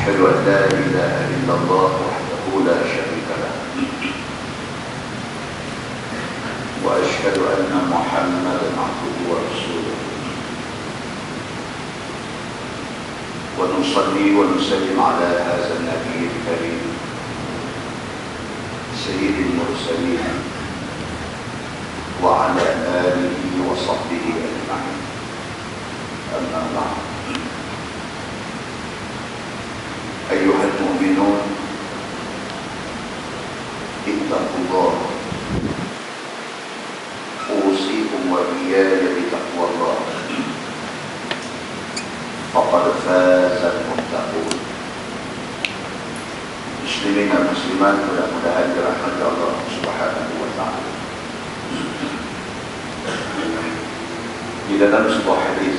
أشهد أن لا إله إلا الله وحده لا شريك له وأشهد أن محمدا عبده ورسوله ونصلي ونسلم على هذا النبي الكريم سيد المرسلين وعلى آله وصحبه أجمعين. أما بعد، أيها المؤمنون اتقوا الله، أوصيكم وإياي بتقوى الله، فقد فاز المتقون. Muslimin dan muslimat, mudah-mudahan dirahmati Allah Subhanahu wa taala. Di dalam sebuah hadis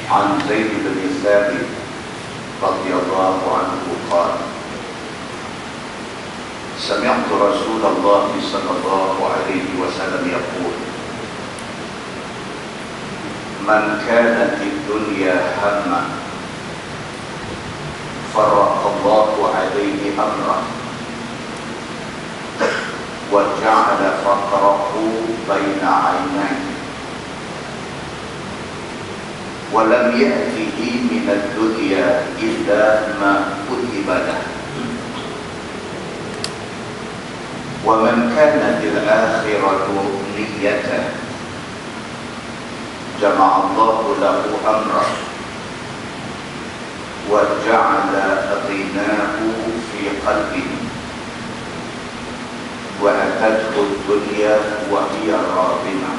عن زيد بن ثابت رضي الله عنه قال: سمعت رسول الله صلى الله عليه وسلم يقول: من كانت الدنيا همه فرق الله عليه أمره وجعل فقره بين عينيه ولم يأته من الدنيا إلا ما كتب له ومن كانت الآخرة نيته جمع الله له أمره وجعل غناه في قلبه وأتته الدنيا وهي راغمة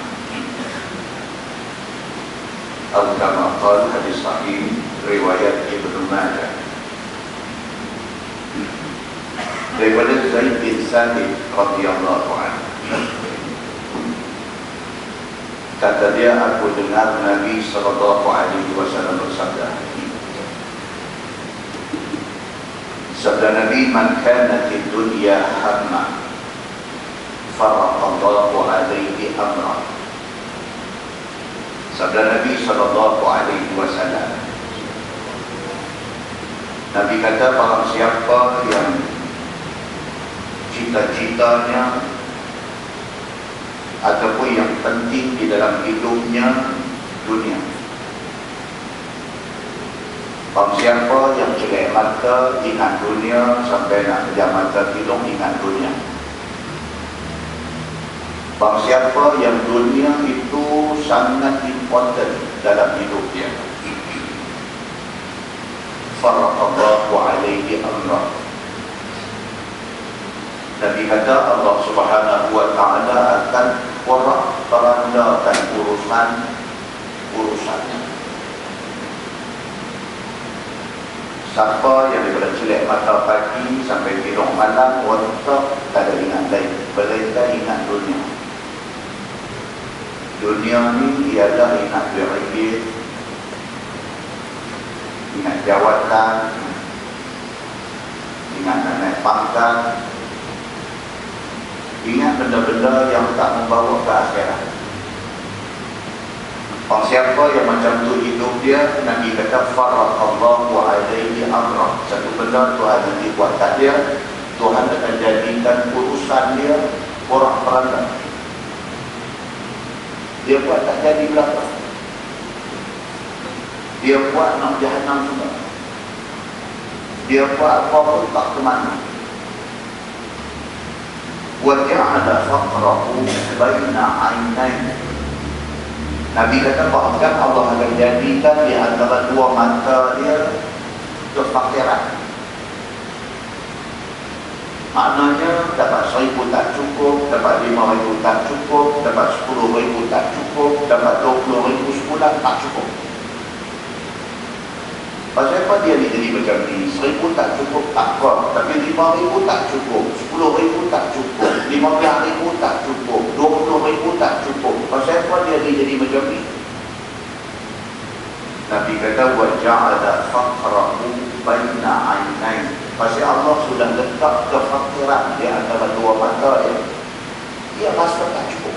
أو كما قال hadis sahih riwayat Ibnu Majah daripada Zaid bin Thabit radhiyallahu anhu. Kata dia, aku dengar Nabi sallallahu alaihi wasallam bersabda, sabda Nabi, man kana fid dunya hamma faraqallahu alaihi amra. Sabda Nabi sallallahu alaihi wasallam, Nabi kata, barang siapa yang cita-citanya ataupun yang penting di dalam hidupnya dunia, barang siapa yang jelek mata ingat dunia sampai nak pejam mata hidung ingat dunia, barang siapa yang dunia itu sangat important dalam hidup dia, faraqallahu alaihi amra. Nabi kata, Allah Subhanahu wa taala akan porak-porandakan urusannya. Siapa yang daripada jelek mata pagi sampai tidur malam, otak tak ada ingat lain, mereka ingat dunia. Dunia ni ialah ingat duit, ingat jawatan, ingat naik pangkat, ingat benda-benda yang tak membawa ke akhirat. Orang siapa yang macam tu hidup dia, Nabi kata, faraqallahu alaihi amra. Satu benda Tuhan nanti buat kat dia, Tuhan akan jadikan urusan dia porak-poranda. Dia buat tak jadi belakang, dia buat nak jahanam semua, dia buat apa pun tak ke mana. وَجَعَلَ فَقْرَهُ بَيْنَ عَيْنَيْهِ. Nabi kata, bahkan Allah akan jadikan di antara dua mata dia kefakiran. Maknanya dapat 1,000 tak cukup, dapat 5,000 tak cukup, dapat 10,000 tak cukup, dapat 20,000 sebulan tak cukup. Pasal apa dia ni jadi macam ni? 1,000 tak cukup tak apa, tapi 5,000 tak cukup, 10,000 tak cukup, 15,000 tak cukup, 20,000 tak cukup. Pasal apa dia ni jadi macam ni? Nabi kata, wa ja'ala faqrahu baina 'ainai. Pasal Allah sudah letak kefakiran di antara dua mata dia. Dia rasa tak cukup.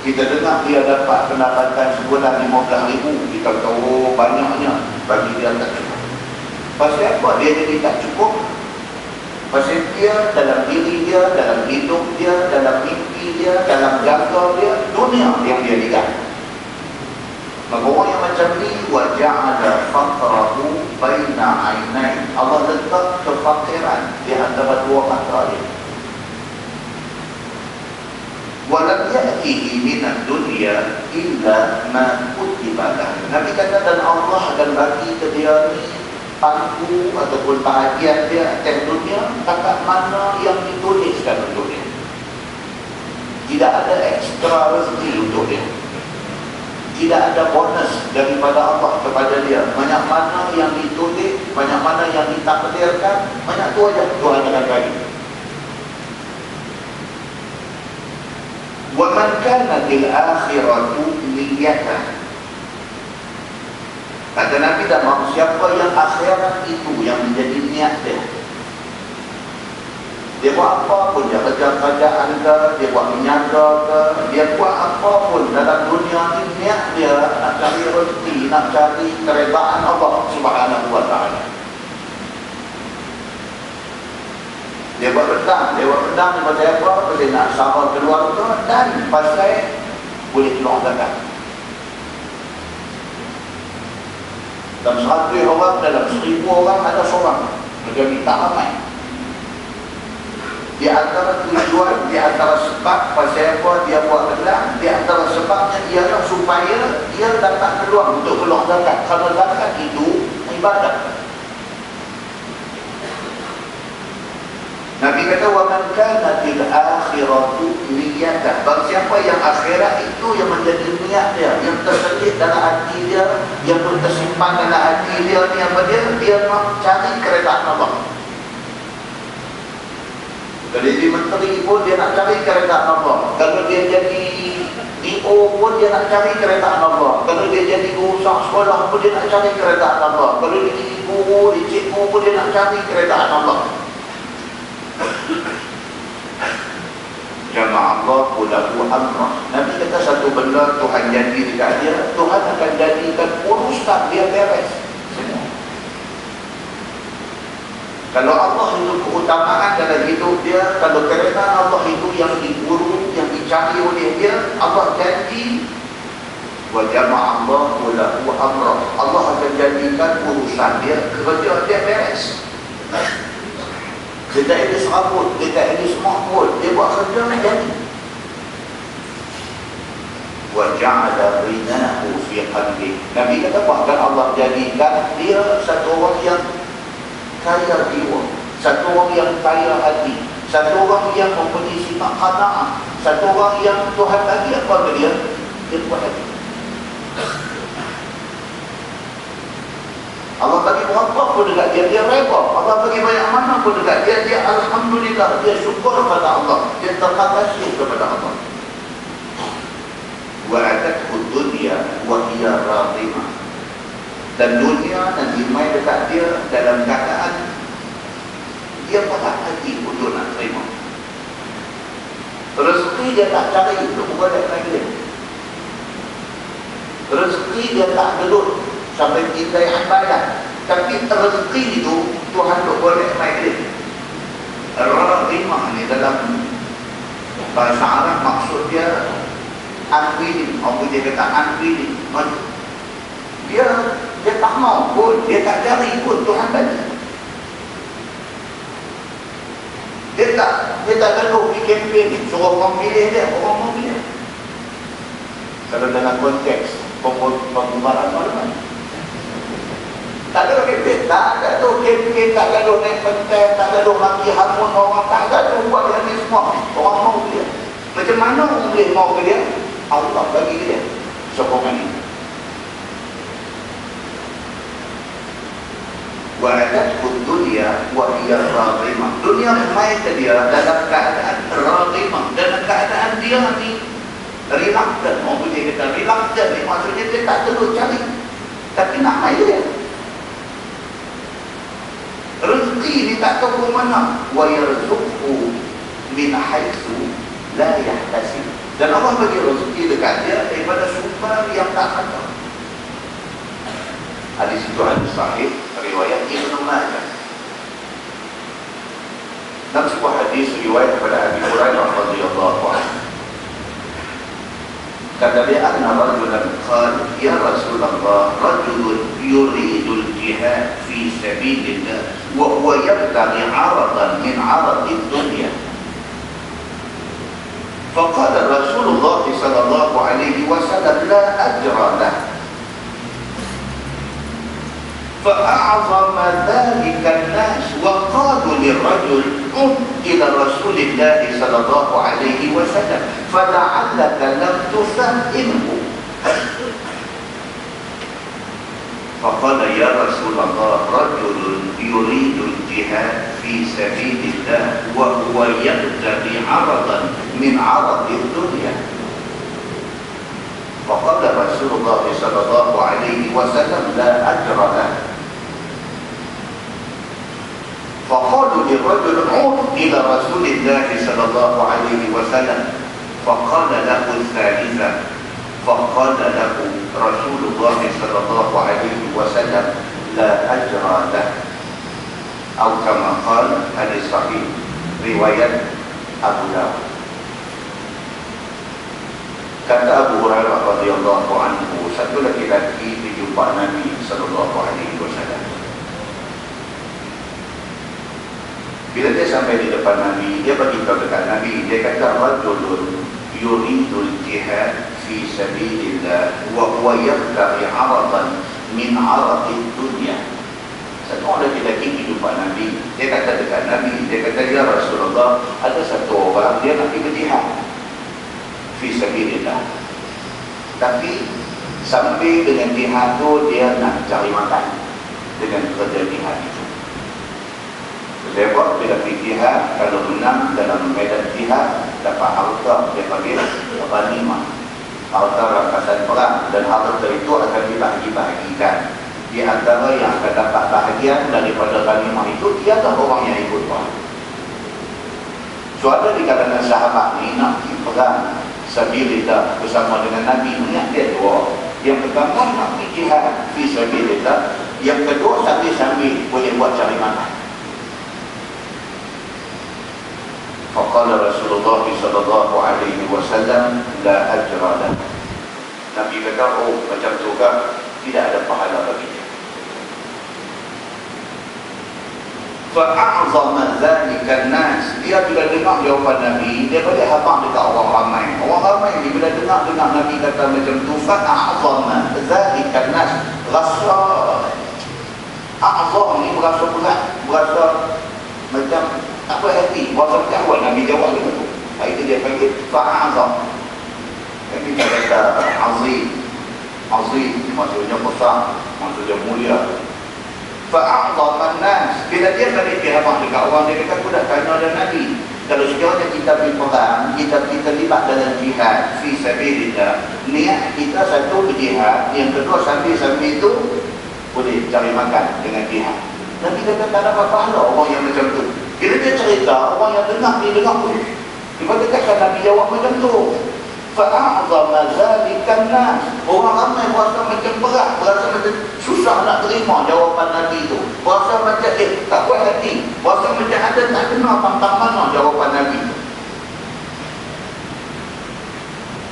Kita dengar dia dapat pendapatan sebulan 15,000, kita tahu banyaknya, bagi dia tak cukup. Pasal apa dia jadi tak cukup? Pasal dia dalam diri dia, dalam hidup dia, dalam mimpi dia, dalam jangka dia, dunia yang dia lihat. Maka orang yang macam ni, waja'ala faqrahu baina ainai. Allah letak kefakiran di antara dua mata dia. Walam ya'tihi minad dunya illa ma kutiba lahu. Nabi kata, dan Allah akan bagi ke dia ni pangku ataupun bahagian dia atas dunia takat mana yang dituliskan untuk dia. Tidak ada ekstra rezeki untuk dia. Tidak ada bonus daripada Allah kepada dia. Banyak mana yang ditulis, banyak mana yang ditakdirkan, banyak tu aja Tuhan akan bagi. Wa man kana til akhiratu niyyatan. Kata Nabi dah mahu siapa yang akhirat itu yang menjadi niat dia. Dia buat apa pun, dia kerja kerajaan ke, dia buat menyaga ke, dia buat apa pun dalam dunia ini, niat dia nak cari rezeki, nak cari keredaan Allah Subhanahu wa ta'ala. Dia buat pedang pasal apa? Pasal nak sabar keluarga dan pasal boleh keluar zakat. Dalam 100 orang, dalam 1000 orang ada seorang mereka minta ramai. Di antara tujuan, di antara sebab pasal apa dia buat pedang, di antara sebabnya ialah supaya dia dapat peluang untuk keluar zakat. Kerana zakat itu ibadah. Nabi kata, wa man kana til akhiratu niyyatan. Bagi siapa yang akhirat itu yang menjadi niat dia, yang terselip dalam hati dia, yang tersimpan dalam hati dia ni apa dia nak cari keredaan Allah. Kalau dia menteri pun dia nak cari keredaan Allah. Kalau dia jadi DO pun dia nak cari keredaan Allah. Kalau dia jadi guru sekolah pun dia nak cari keredaan Allah. Kalau dia jadi guru, dia cikgu pun dia nak cari keredaan Allah. Jama'allahu lahu amrah. Nabi kata satu benda Tuhan janji dekat dia, Tuhan akan jadikan urusan dia beres semua. Kalau Allah itu keutamaan dalam hidup dia, kalau kerana Allah itu yang diburu, yang dicari oleh dia, Allah janji wa jama'allahu lahu amrah. Allah akan jadikan urusan dia, kerja dia beres. Dia tak ada serabut, dia tak ada semakbul, dia buat kerja jadi. Wa ja'ala ghinahu fi qalbi. Nabi kata bahkan Allah jadikan dia satu orang yang kaya jiwa, satu orang yang kaya hati, satu orang yang mempunyai sifat qanaah, satu orang yang Tuhan bagi apa ke dia buat lagi. Allah bagi berapa pun dekat dia, dia reba. Allah bagi banyak mana pun dekat dia, dia alhamdulillah, dia syukur kepada Allah, dia terima kasih kepada Allah. Wa atathu dunya wa hiya radimah. Dan dunia nanti mai dekat dia dalam keadaan dia patah hati untuk nak terima. Rezeki dia tak cari untuk buat lagi. Rezeki dia tak gelut sampai kita yang bayar. Tapi rezeki itu Tuhan tak boleh main dia. Radimah ni dalam bahasa Arab maksud dia unwilling. Apa dia kata unwilling? Dia tak mau pun, dia tak cari pun Tuhan bagi. Dia tak gaduh di kempen, suruh orang pilih dia, orang mau pilih. Kalau dalam konteks pembubaran parlimen, tak gaduh kempen, tak gaduh kempen, tak gaduh naik pentas, tak gaduh maki hamun orang, tak gaduh buat yang ni semua. Orang mau pilih. Macam mana orang boleh mau ke dia? Allah bagi dia sokongan ini. Wa atathu dunya wa hiya radimah. Dunia mai ke dia dalam keadaan radimah, dalam keadaan dia ni reluctant. Orang boleh kata reluctant ni maksudnya dia tak perlu cari, tapi nak mai dia. Rezeki ni tak tahu ke mana. Wa yarzuqhu min haitsu la yahtasib. Dan Allah bagi rezeki dekat dia daripada sumber yang tak ada. Hadis itu hadis sahih riwayat Ibnu Majah. Dalam sebuah hadis riwayat daripada Abi Hurairah radhiyallahu anhu, kata dia, anna rajulan qala ya Rasulullah, rajulun yuridul jihad fi sabilillah wa huwa yabtaghi 'aradan min 'aradi dunya. فقال رسول الله صلى الله عليه وسلم لا أجر له. فأعظم ذلك الناس وقالوا للرجل قم إلى رسول الله صلى الله عليه وسلم فلعلك لم تفهمه. فقال يا رسول الله رجل يريد الجهاد في سبيل الله وهو يبتغي عرضا من عرض الدنيا. فقال رسول الله صلى الله عليه وسلم لا أجر له. فقالوا للرجل عد إلى رسول الله صلى الله عليه وسلم فقال له الثالثة. فقال له رسول الله صلى الله عليه وسلم لا أجر له. أو كما قال hadis sahih riwayat Abu Dawud. Kata Abu Hurairah radhiyallahu anhu, satu laki-laki berjumpa Nabi sallallahu alaihi wasallam. Bila dia sampai di depan Nabi, dia beritahu dekat Nabi, dia kata rajulun yuridul jihad fi sabilillah wa huwa yabtaghi 'aradan min 'aradid dunya. Satu orang lelaki jumpa Nabi, dia kata dekat Nabi, dia kata ya Rasulullah, ada satu orang dia nak pergi berjihad fi sabilillah, tapi sambil dengan jihad tu dia nak cari makan dengan kerja jihad itu. Dia buat bila pergi jihad, kalau menang dalam medan jihad dapat harta, dia panggil ghanimah, harta rampasan perang, dan harta itu akan dibagi-bagikan. Di antara yang akan dapat bahagian daripada ghanimah itu tiada orang yang ikut perang. So ada di kalangan sahabat ni nak pergi perang sabilillah bersama dengan Nabi, niat dia dua. Yang pertama nak pergi jihad fi sabilillah, yang kedua sambil-sambil boleh buat cari makan. Faqala Rasulullah sallallahu alaihi wasallam la ajra lahu. Nabi kata, oh macam tu kan, tidak ada pahala bagi dia. Fa'a'zama dhalika an-nas. Dia bila dengar jawapan Nabi, dia boleh habang dekat orang ramai. Orang ramai ni bila dengar Nabi kata macam tu, fa'a'zama dhalika an-nas, rasa a'zam ni berasa berat, berasa macam tak berhati, berasa kawal. Nabi jawab dengan tu. Itu dia panggil fa'a'zam. Yang kita kata azim, azim maksudnya besar, maksudnya mulia. Fa'a'zama an-nas. Bila dia balik pergi habang dekat orang, dia kata, aku dah tanya dan Nabi, kalau sekiranya kita pergi perang, kita terlibat dalam jihad fi sabilillah, niat kita satu berjihad, yang kedua sambil-sambil itu boleh cari makan dengan jihad. Nabi kata tak dapat pahala orang yang macam tu. Bila dia cerita, orang yang dengar, dia dengar pun. Dia kata Nabi jawab macam tu. Fa'a'zama dhalika an-nas. Orang ramai berasa macam berat, berasa macam susah nak terima jawapan Nabi tu, berasa macam tak puas hati, berasa macam ada tak kena pantang mana jawapan Nabi tu.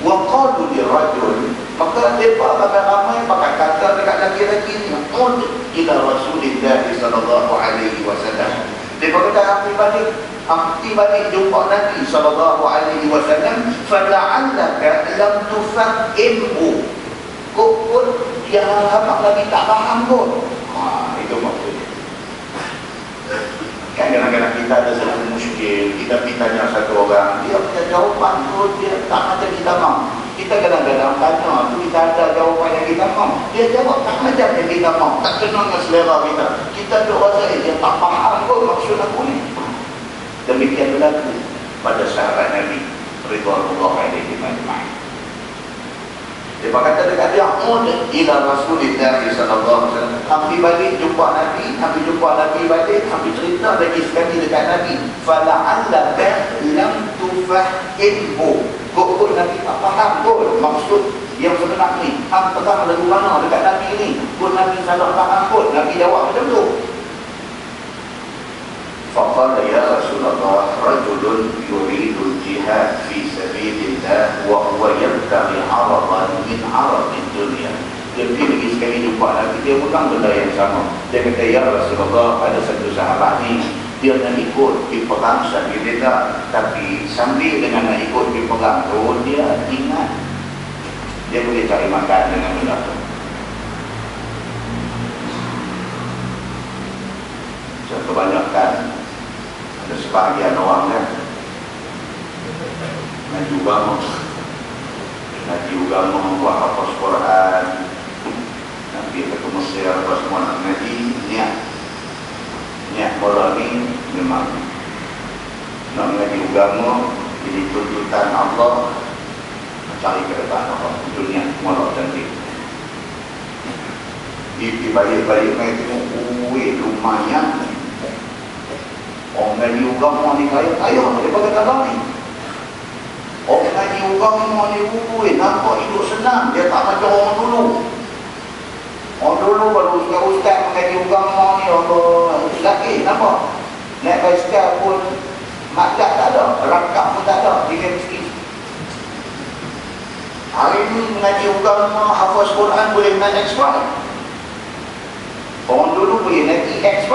Wa qalu li rajul, maka mereka ramai pakai kata dekat laki-laki ni, ud ila Rasulillah sallallahu alaihi wasallam. Dia kata amti balik jumpa Nabi sallallahu alaihi wasallam, fala'allaka lam tufahimhu. Kau pun yang habaq Nabi tak faham pun. Itu maksudnya. Kan kadang-kadang kita ada satu muskil, kita pergi tanya satu orang, dia punya jawapan tu dia tak macam kita mahu. Kita kadang-kadang tanya tu, kita ada jawapan yang kita mahu, dia jawab tak macam yang kita mahu, tak kena dengan selera kita. Kita tu rasa dia tak faham pun maksud aku ni. Demikian berlaku pada sahabat Nabi ridwanullah alaihim ajma'in. Dia berkata dekat dia, ud ila Rasulillah sallallahu alaihi wasallam. Ambil balik jumpa Nabi, ambil jumpa Nabi balik, ambil cerita lagi sekali dekat Nabi. Fala'allaka lam tufahimhu. Kok Nabi tak faham pun maksud yang sebenar ni. Hang pegang lagu mana dekat Nabi ni? Kok Nabi salah faham pun. Nabi jawab macam tu. Faqala ya Rasulullah, rajulun yuridul jihad fi sabilillah wa huwa yabtaghi 'aradan min 'aradid dunya. Dia pergi lagi sekali jumpa Nabi, dia pegang benda yang sama. Dia kata, ya Rasulullah, ada satu sahabat ni, dia nak ikut pergi perang sabilillah, tapi sambil dengan nak ikut pergi perang tu, dia ingat dia boleh cari makan dengan benda tu. So, kebanyakan ada sebahagian orang kan ngaji agama, buat hafaz Quran, nanti ke Mesir apa semua nak ngaji, niat bola ni memang nak ngaji agama, jadi tuntutan Allah, cari ke depan Allah, itu niat bola cantik. Di balik-balik mai tengok, lumayan orang ngaji agama ni kaya daripada kadang ni. Orang ngaji agama ni, nampak hidup senang. Dia tak macam orang dulu. Orang dulu baru ustaz mengaji agama ni, Allah sakit, nampak? Naik basikal pun makat tak ada, rangkap pun tak ada, tinggal sikit. Hari ni mengaji agama, hafaz Quran boleh naik X5. Orang dulu boleh naik X5.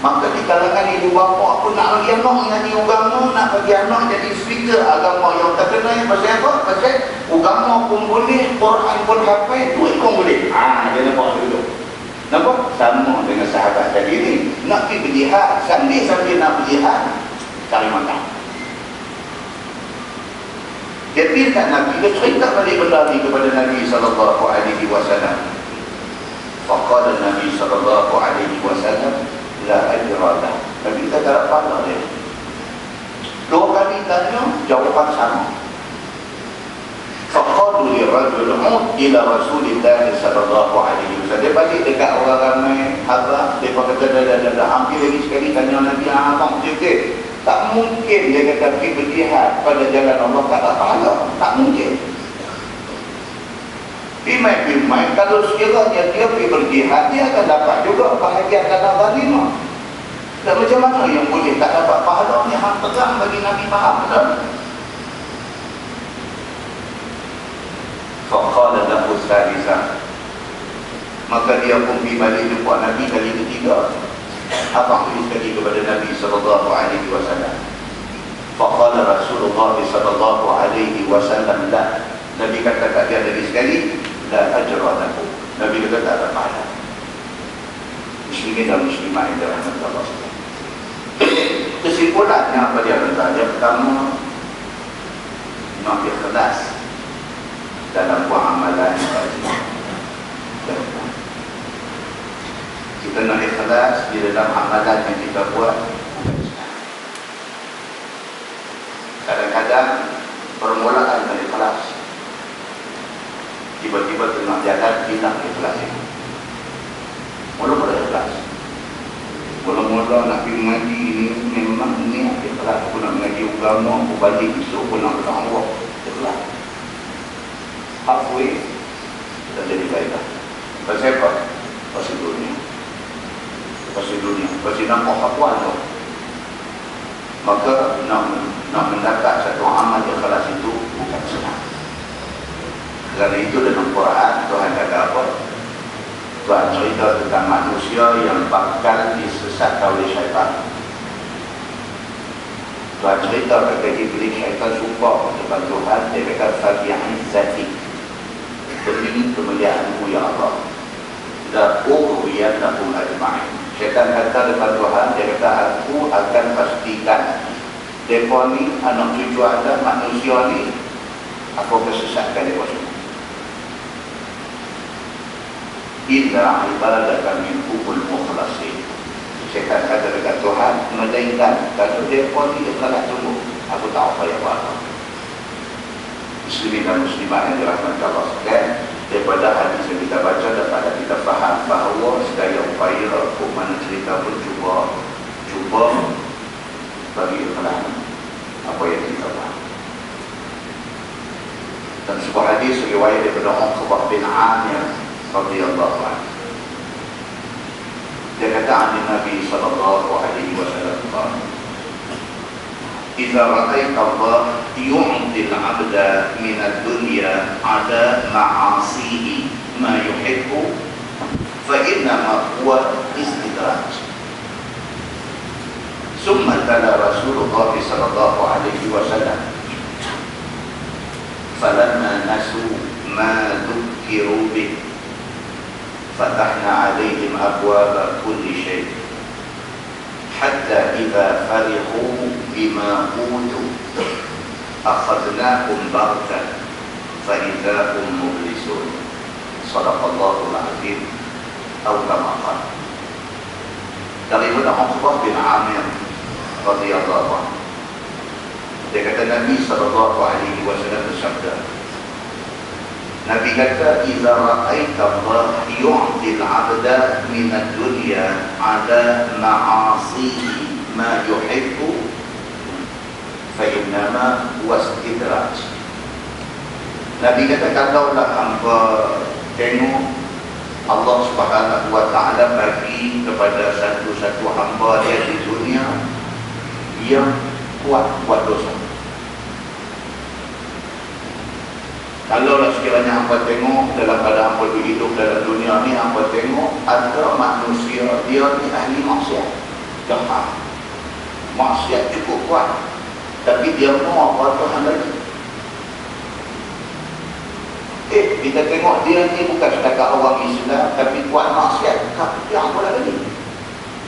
Maka di kalangan ibu bapa pun nak bagi anak ngaji agama, nak bagi anak jadi speaker agama yang terkenal. Pasal apa? Pasal agama pun boleh, Quran pun hafal, duit pun boleh. Dia nampak dulu. Nampak? Sama dengan sahabat tadi ni. Nak pergi berjihad, sambil nak berjihad, cari makan. Dia pergi kat Nabi, dia cerita balik benda ni kepada Nabi SAW. Faqala Nabi SAW, la ajra lah. Nabi kata tak apa dia. Dua kali tanya, jawapan sama. Faqalu li rajul ila Rasulillah sallallahu alaihi wasallam. Dia balik dekat orang ramai, habaq, dia kata dah hampir lagi sekali tanya Nabi, abang sikit. Tak mungkin dia kata pergi berjihad pada jalan Allah tak ada pahala. Tak mungkin. Pimai-pimai, kalau sekiranya dia pergi berjihad, dia akan dapat juga bahagian dalam ghanimah. Dan macam mana yang boleh tak dapat pahala ni? Hang pegang bagi Nabi faham betul. Faqala lahu salisa. Maka dia pun pergi balik jumpa Nabi kali ketiga. Abang tulis lagi kepada Nabi SAW. Faqala Rasulullah SAW, la. Nabi kata kat dia lagi sekali, la ajra lahu. Nabi kata tak ada pahala. Muslimin dan muslimah yang dirahmati Allah. Kesimpulannya apa dia kata? Yang pertama, nak ikhlas dalam buat amalan. Kita nak ikhlas di dalam amalan yang kita buat. Kadang-kadang permulaan dari ikhlas, tiba-tiba tengah jalan hilang ikhlas itu. Mula-mula ikhlas. Mula-mula nak pergi mengaji ini memang niat ikhlas. Aku nak mengaji agama, aku balik besok aku nak berdoa Allah. Ikhlas. Halfway tak jadi faedah. Pasal apa? Pasal dunia. Pasal nampak hakuan tu. Maka nak mendapat satu amal ikhlas itu bukan senang. Kerana itu dalam Quran Tuhan kata apa? Tuhan cerita tentang manusia yang bakal disesatkan oleh syaitan. Tuhan cerita kata Iblis, syaitan sumpah depan Tuhan. Dia kata fabi'izzati, demi kemuliaanmu ya Allah, la ughwiyannahum ajma'in. Syaitan kata depan Tuhan, dia kata aku akan pastikan mereka ni, anak cucu anda, manusia ni, aku akan sesatkan mereka semua. Illa ibadaka minhumul mukhlasin. Syaitan kata dekat Tuhan, melainkan kalau mereka ni ikhlas dulu, aku tak apa yang buat. Muslimin dan muslimah yang dirahmati Allah sekalian, daripada hadis yang kita baca dapat kita faham bahawa segala upaya hukum mana cerita pun cuba bagi ikhlas apa yang kita buat. Dan sebuah hadis riwayat daripada Uqbah bin Amir radhiyallahu anhu. Dia kata Nabi sallallahu alaihi wasallam, "Idza ra'aita Allah yu'ti al-'abda min ad-dunya 'ala ma'asihi ma yuhibbu fa innama huwa istidraj." Summa tala Rasulullah sallallahu alaihi wasallam, "Falamma nasu ma dzukkiru bih fatahna 'alaihim abwaaba kulli syai' hatta idza farihu bima utu akhadnahum baghtatan fa idza hum mublisun." Shadaqallahul 'azim atau kama qala. Dari Uqbah bin Amir radhiyallahu anhu, dia kata Nabi sallallahu alaihi wasallam bersabda, Nabi kata, "Idza ra'aita Allah yu'ti al-'abda min ad-dunya 'ala ma'asihi ma yuhibbu fa innama huwa istidraj." Nabi kata, kalaulah hamba tengok Allah Subhanahu wa ta'ala bagi kepada satu-satu hamba dia di dunia yang kuat buat dosa. Kalaulah sekiranya hamba tengok dalam pada hamba hidup dalam dunia ni, hamba tengok ada manusia dia ni ahli maksiat, jahat, maksiat cukup kuat, tapi dia mau apa Tuhan lagi. Kita tengok dia ni bukan setakat orang Islam tapi kuat maksiat, tapi apa lagi?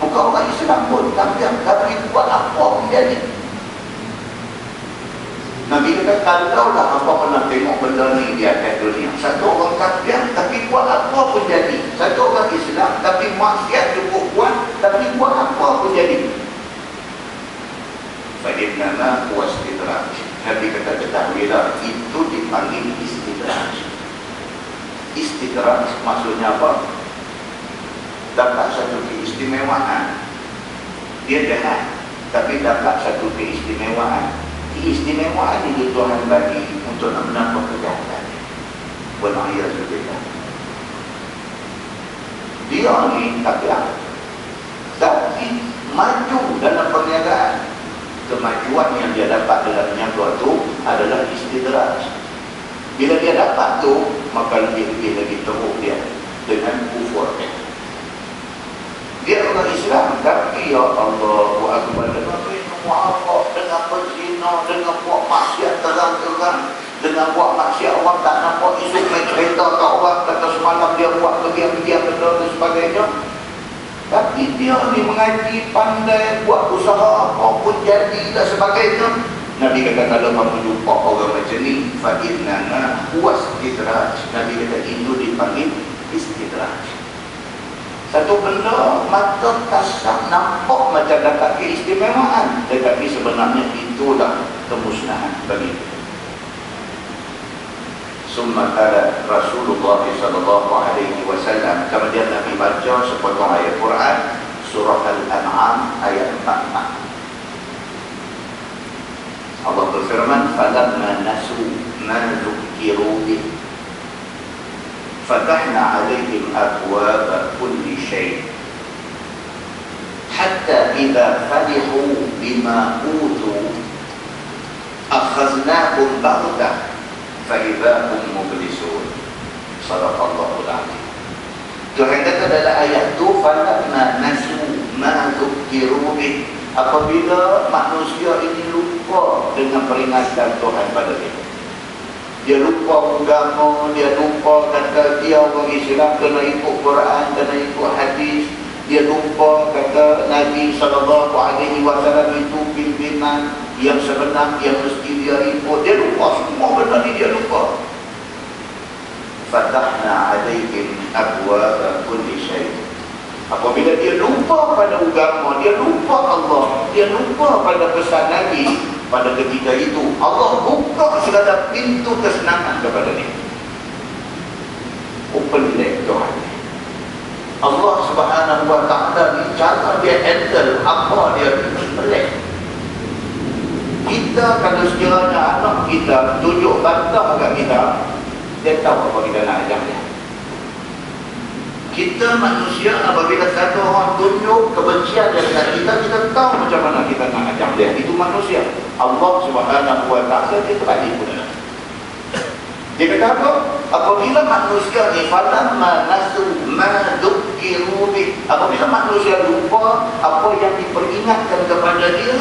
Bukan orang Islam pun, tapi kuat apa pun jadi. Nabi kata, kalaulah hamba pernah tengok benda ni di atas dunia, satu orang kafir tapi kuat apa pun jadi, satu orang Islam tapi maksiat cukup kuat tapi kuat apa pun jadi, fa'inna huwa istidraj. Nabi kata, ketahuilah itu dipanggil istidraj. Istidraj maksudnya apa? Dapat satu keistimewaan, dia jahat tapi dapat satu keistimewaan. Keistimewaan itu Tuhan bagi untuk menambah kejahatan. Wal'iyadzubillah. Dia ni tak kira, tapi maju dalam perniagaan. Kemajuan yang dia dapat dalam perniagaan itu adalah istidraj. Bila dia dapat tu, maka lebih lagi teruk dia dengan kufur. Dia orang Islam, tapi ya Allah, Akbar, dengan mu'afak, dengan berzina, dengan buat maksiat terang-terang, dengan buat maksiat orang tak nampak, isu main cerita kat orang, kata semalam dia buat kegiatan benda dan sebagainya. Tapi dia ni mengaji, pandai, buat usaha apapun jadi dan sebagainya. Nabi kata, kalau kamu jumpa orang macam ni, fa'innana huwa istidraj. Nabi kata, itu dipanggil istidraj. Satu benda mata kasar nampak macam dapat keistimewaan, tetapi sebenarnya itulah kemusnahan bagi kita. Summa qala Rasulullah sallallahu alaihi wasallam, kemudian Nabi baca sepotong ayat Quran surah Al-An'am ayat 44. Allah berfirman, falamma nasu ma dzukkiru bih fatahna 'alaihim abwaaba kulli syai' hatta idza farihu bima utu akhadnahum baghtatan fa idza hum mublisun. Shadaqallahul 'azim. Tuhan kata dalam ayat tu, falamma nasu ma dzukkiru bih, apabila manusia ini lupa dengan peringatan Tuhan pada dia. Dia lupa agama, dia lupa kata dia orang Islam kena ikut Quran, kena ikut hadis. Dia lupa kata Nabi SAW itu pimpinan yang sebenar yang mesti dia ikut. Dia lupa semua benda ni, dia lupa. Fatahna 'alaihim abwaaba kulli syai'. Apabila dia lupa pada agama, dia lupa Allah, dia lupa pada pesan Nabi, pada ketika itu Allah buka segala pintu kesenangan kepada dia. Open leg Tuhan. Allah Subhanahu wa ta'ala ni cara dia handle apa dia pelik. Kita kalau sekiranya anak kita tunjuk bantah kat kita, dia tahu apa kita nak ajar dia. Kita manusia, apabila satu orang tunjuk kebencian dekat kita, kita tahu macam mana kita nak ajar dia. Itu manusia. Allah Subhanahu wa ta'ala dia terbalik pun. Dia kata apa? Apabila manusia ni falamma nasu ma dzukiru bih, apabila manusia lupa apa yang diperingatkan kepada dia,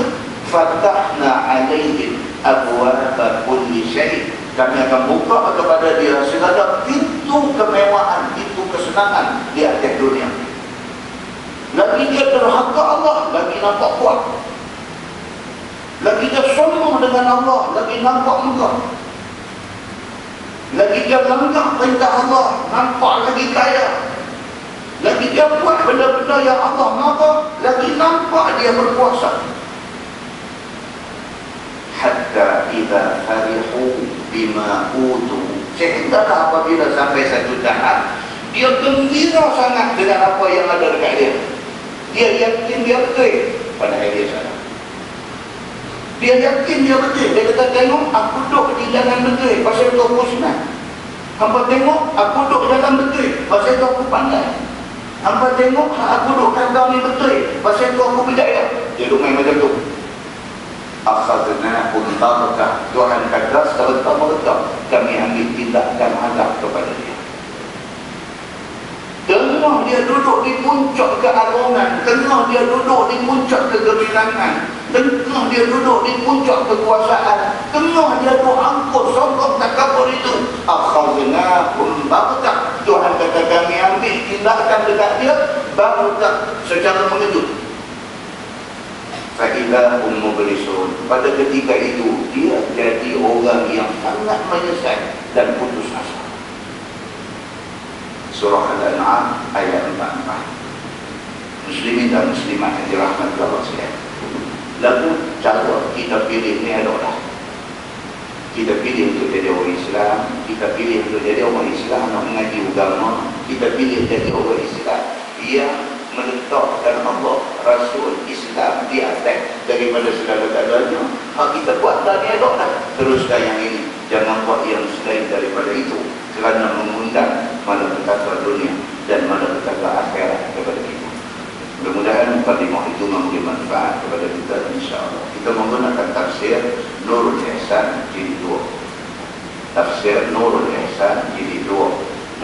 fatahna alaihim abwaaba kulli syai', kami akan buka kepada dia segala pintu kemewahan, pintu kesenangan di atas dunia. Lagi dia derhaka Allah, lagi nampak kuat. Lagi dia sombong dengan Allah, lagi nampak megah. Lagi dia melanggar perintah Allah, nampak lagi kaya. Lagi dia buat benda-benda yang Allah marah, lagi nampak dia berkuasa. Hatta idza farihu bima utu, sehinggalah apabila sampai satu tahap dia gembira sangat dengan apa yang ada dekat dia. Dia yakin dia betul, padahal dia salah. Dia yakin dia betul. Dia kata, tengok aku duduk di jalan betul, pasal tu aku senang. Hampa tengok aku duduk jalan betul, pasal tu aku pandai. Hampa tengok aku duduk kandang ni betul, pasal tu aku berjaya. Dia duduk main macam tu. Akhadnahum baghta, Tuhan kata sebentar-bentar kami ambil tindakan azab kepada dia. Tengah dia duduk di puncak keagungan, tengah dia duduk di puncak kegemilangan, tengah dia duduk di puncak kekuasaan, tengah dia duduk angkut sombong takabur itu, akhadnahum baghta, Tuhan kata kami ambil tindakan dekat dia baghta, secara mengejut. Fa'idha mublisun, pada ketika itu dia jadi orang yang sangat menyesal dan putus asa. Surah Al-An'am ayat 44. Muslimin dan muslimat yang dirahmati Allah sekalian. Lalu cara kita pilih ni adalah kita pilih untuk jadi orang Islam, kita pilih untuk jadi orang Islam nak mengaji agama, kita pilih jadi orang Islam yang meletakkan Allah, Rasul, Islam di atas daripada segala-galanya. Kita buat dah ni elok dah. Teruskan yang ini, jangan buat yang selain daripada itu, kerana mengundang malapetaka dunia dan malapetaka akhirat kepada kita. Mudah-mudahan mukadimah itu memberi manfaat kepada kita, insya-Allah. Kita menggunakan tafsir Nurul Ihsan jilid 2. Tafsir Nurul Ihsan jilid 2,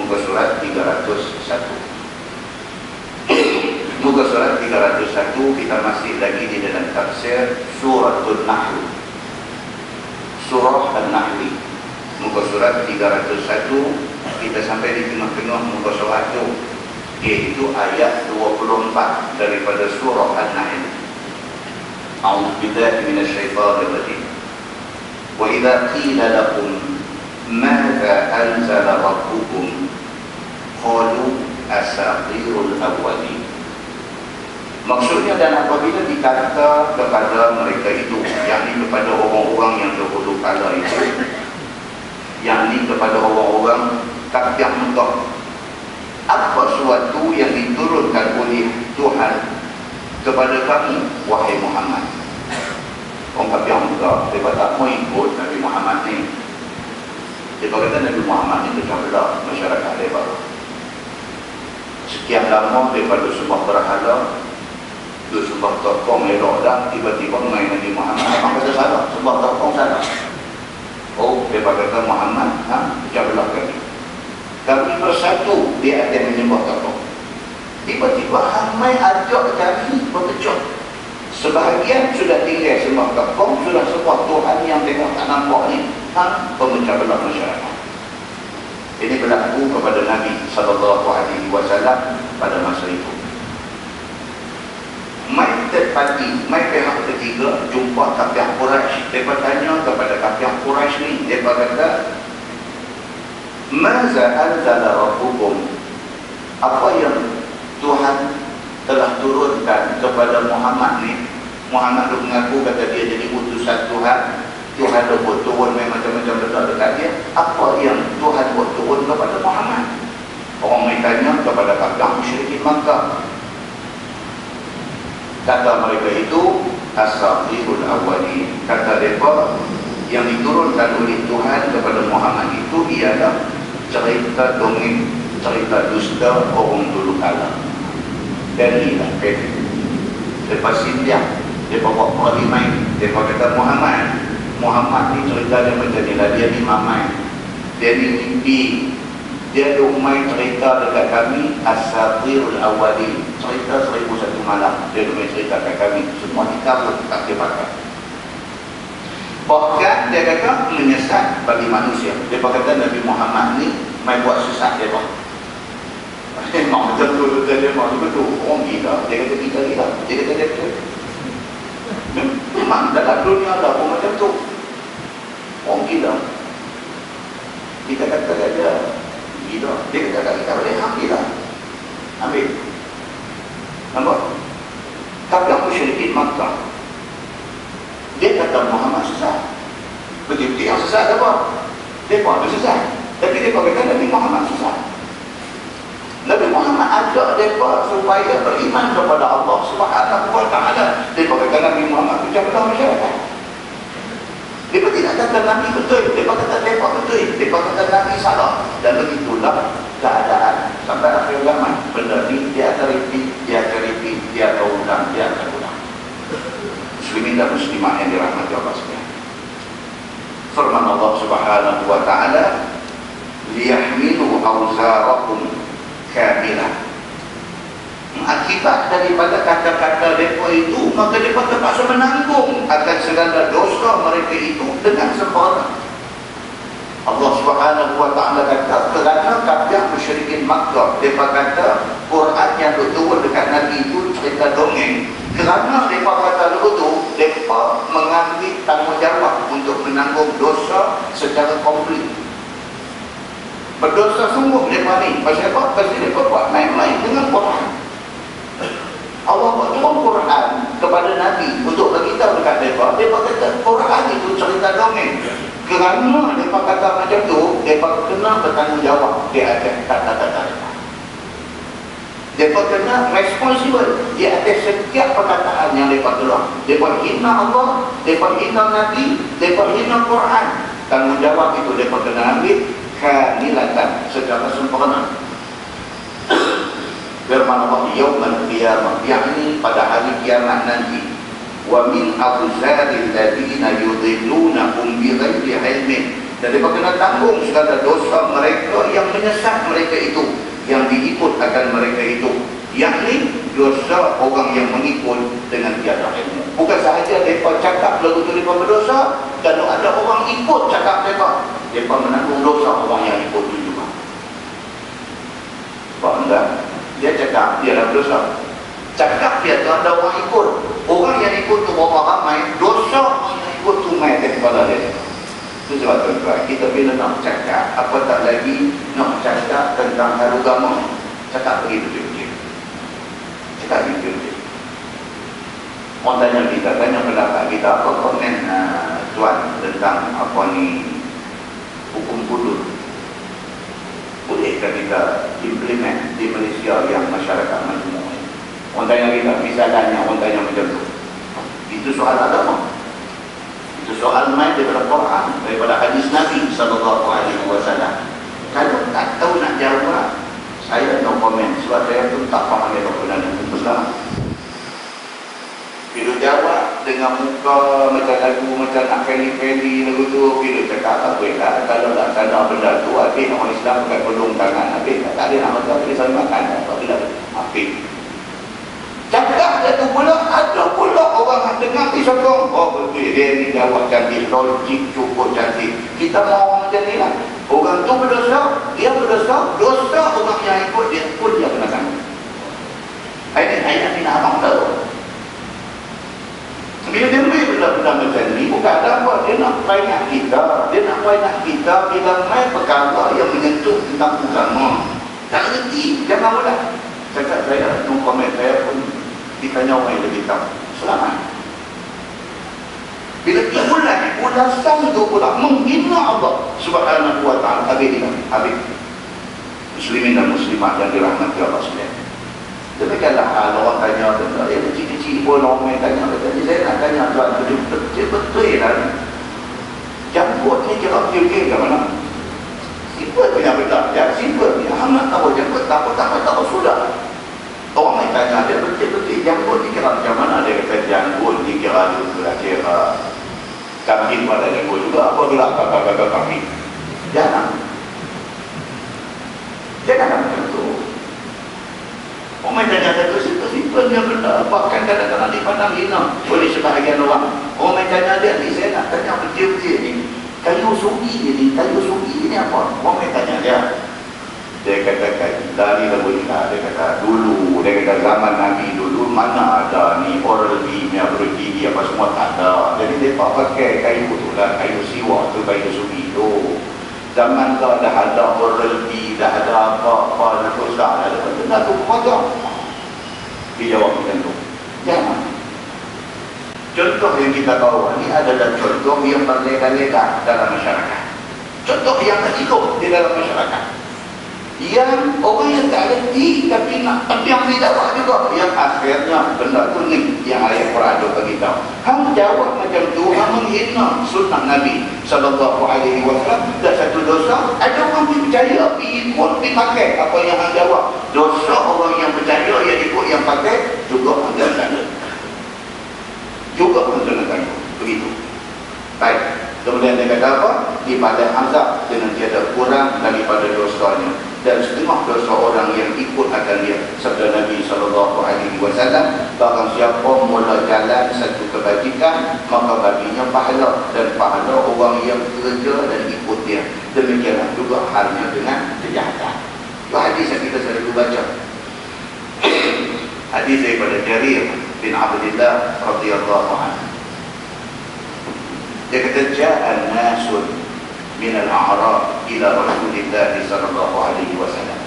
muka surat 301. Muka surat 301, kita masih lagi di dalam tafsir Suratul Nahl. Surah An-Nahl, muka surat 301, kita sampai di tengah-tengah muka surat itu, iaitu ayat 24 daripada surah An-Nahl. A'udzubillahi minasyaitonir rajim. Wa idza qila lakum madza anzala rabbukum qalu asatirul awwalin. Maksudnya, dan apabila dikata kepada mereka itu, yakni kepada orang-orang yang dahulu kala itu, yakni kepada orang-orang kafir Mekah, apa suatu yang diturunkan oleh Tuhan kepada kami, wahai Muhammad. Orang kafir Mekah, mereka tak mau ikut Nabi Muhammad ni. Dia kata Nabi Muhammad ni pecah belah masyarakat mereka. Sekian lama daripada sembah berhala, tu sembah tokong elok dah, tiba-tiba main Nabi Muhammad. Apa kata salah? Sembah tokong salah. Oh, mereka kata Muhammad, pecah belah kami. Kami bersatu di atas menyembah tokong. Tiba-tiba ramai ajak kami berpecah. Sebahagian sudah tinggal sembah tokong, sudah sembah Tuhan yang tengok tak nampak ni, pemecah belah masyarakat. Ini berlaku kepada Nabi SAW pada masa itu. Mai terpati, mai pihak ketiga jumpa kafir Quraisy. Mereka tanya kepada kafir Quraisy ni, mereka kata, "Maza anzala rabbukum?" Apa yang Tuhan telah turunkan kepada Muhammad ni? Muhammad tu mengaku kata dia jadi utusan Tuhan. Tuhan dah buat turun macam-macam benda dekat dia. Apa yang Tuhan buat turun kepada Muhammad? Orang mai tanya kepada kafir musyrikin Makkah. Kata mereka itu, asatirul awwalin. Kata mereka, yang diturunkan oleh Tuhan kepada Muhammad itu ialah cerita dongeng, cerita dusta orang dulu kala. Dan inilah pendek. Lepas sindiak, mereka buat perimai. Mereka kata Muhammad ni cerita dia macam ni lah. Dia ni mamai, dia ni mimpi, dia main cerita dekat kami asatirul awwalin, cerita 1001 malam. Dia main cerita dekat kami, semua dikabut, tak dia pakai. Bahkan dia kata menyesat bagi manusia. Dia kata Nabi Muhammad ni main buat sesat dia. Memang betul dia betul. Orang gila. Dia kata kita gila. Dia kata dia betul. Memang dalam dunia ada pun macam tu. Orang gila. Kita kata dia gila. Dia kata kita boleh ambil. Ambil. Nampak? Tapi aku syirikin Makkah. Dia kata Muhammad sesat. Betul-betul yang sesat apa? Dia pun ada sesat. Tapi dia kata Nabi Muhammad sesat. Nabi Muhammad ajak mereka supaya beriman kepada Allah Subhanahu wa ta'ala. Dia kata Nabi Muhammad macam betul masyarakat. Dia tidak kata Nabi betul. Dia kata mereka betul. Dia kata Nabi salah. Dan begitulah keadaan sampai akhir zaman. Benda ni dia akan repeat, dia akan repeat, dia akan ulang, dia akan ulang. Muslimin dan muslimah yang dirahmati Allah sekalian. Firman Allah Subhanahu wa ta'ala, liyahmilu awzarakum kamilah. Akibat daripada kata-kata mereka itu, maka mereka terpaksa menanggung akan segala dosa mereka itu dengan sempurna. Allah Subhanahu wa ta'ala kata, kerana kafir musyrikin Makkah, mereka kata Quran yang turun dekat Nabi itu cerita dongeng. Kerana mereka kata begitu, mereka mengambil tanggungjawab untuk menanggung dosa secara komplit. Berdosa sungguh mereka ni. Pasal apa? Pasal mereka buat main-main dengan Quran. Allah buat turun Quran kepada Nabi untuk beritahu dekat mereka. Mereka kata Quran itu cerita dongeng. Kerana mereka kata macam tu, mereka kena bertanggungjawab di atas kata-kata mereka. Mereka kena responsible di atas setiap perkataan yang mereka keluar. Mereka hina Allah, mereka hina Nabi, mereka hina Quran. Tanggungjawab itu mereka kena ambil kamilatan, secara sempurna. Firman Allah yaumul qiyamah, yakni pada hari kiamat nanti. Wa min awzaril ladina yudhillunahum bighairi ilmin. Dan mereka kena tanggung segala dosa mereka yang menyesat mereka itu, yang diikut akan mereka itu, yakni dosa orang yang mengikut dengan tiada ilmu. Bukan sahaja mereka cakap lagu tu mereka berdosa, kalau ada orang ikut cakap mereka menanggung dosa orang yang ikut itu juga. Sebab enggak, dia cakap dia dah berdosa, cakap dia tu ada orang ikut, orang yang ikut tu berapa ramai, dosa orang yang ikut tu main di kepala dia. Itu sebab tuan-tuan, kita bila nak cakap, apa tak lagi nak cakap tentang hal agama, cakap begitu-begitu. Cakap begitu-begitu. Orang tanya pendapat kita, apa komen tuan tentang apa ni hukum hudud? Bolehkah kita implement di Malaysia yang masyarakat majmuk? Orang tanya kita, misalnya orang tanya macam tu. Itu soal agama. Itu soal main daripada Quran, daripada hadis Nabi SAW. Kalau tak tahu nak jawab, saya no comment. Sebab saya pun tak faham apa pun ada Islam. Bila jawab dengan muka macam lagu, macam nak peli-peli lagu tu, bila cakap tak boleh lah. Kalau tak sadar benda tu, habis orang Islam pakai pelung tangan, habis tak ada nak makan, boleh saling makan, tak boleh habis. Cakap dia tu pula, ada pula orang dengar ni sokong. Oh betul, dia ni jawab cantik, logik cukup cantik. Kita mau macam ni lah. Orang tu berdosa, dia berdosa, dosa orang yang ikut dia pun dia kena tanggung. Ayat ni nak abang tahu. Bila dia main benda-benda macam ni, bukan ada apa, dia nak peringat kita. Dia nak peringat kita bila main perkara yang menyentuh tentang agama. Tak reti, jangan mudah. Cakap saya, no comment saya pun ditanya orang yang lebih tahu. Selamat. Bila ulasan tu pula menghina Allah Subhanahu wa ta'ala, habis. Muslimin dan muslimat yang dirahmati Allah sekalian. Demikianlah hal orang tanya tentang yang kecil-kecil kecil pun orang tanya, kata saya nak tanya tuan betul lah. Janggut ni kira okey ke mana? Simple punya benda. Yang simple ni, nak tahu janggut tak tahu sudah. Orang yang tanya dia betul-betul janggut ni kira macam mana? Dia kata janggut ni kira kambing pada janggut juga. Apa gelap kakak kambing? Jangan macam tu. Orang tanya satu simple dia benda. Bahkan kadang-kadang dipandang hina oleh sebahagian orang. Orang tanya dia ni, saya nak tanya betul-betul ni, kayu sugi ni apa? Orang tanya dia. Dia katakan dari lagu ini, dia kata dulu, dia kata zaman Nabi dulu mana ada ni oral B, bergigi apa semua tak ada. Jadi dia pakai kayu tu lah, kayu siwa tu, kayu sugi tu. Zaman dah ada oral B, dah ada apa-apa, dah susah, dah ada benda tu potong. Dia jawab macam tu. Jangan. Contoh yang kita bawa ni adalah contoh yang berlega-lega dalam masyarakat. Contoh yang hidup di dalam masyarakat. Yang orang yang tak reti tapi yang dijawab juga. Yang akhirnya benda tu ni yang ayat Quran tu beritahu. Hang jawab macam tu, hang menghina sunnah Nabi SAW. Dan satu dosa, ada orang yang percaya ikut dipakai apa yang hang jawab. Dosa orang yang percaya yang ikut yang pakai juga hang tanda. Juga hang tanda. Begitu. Baik. Kemudian dia kata apa? Ibadah azab dengan tiada kurang daripada dosanya. Dan setengah dosa orang yang ikut akan dia. Sabda Nabi SAW, barang siapa mula jalan satu kebajikan, maka baginya pahala, dan pahala orang yang kerja dan ikut dia. Demikianlah juga halnya dengan kejahatan. Itu hadis yang kita selalu baca. Hadis daripada Jarir bin Abdullah radhiyallahu anhu. Dia kata ja'an nasun min al-a'rab ila Rasulillah sallallahu alaihi wasallam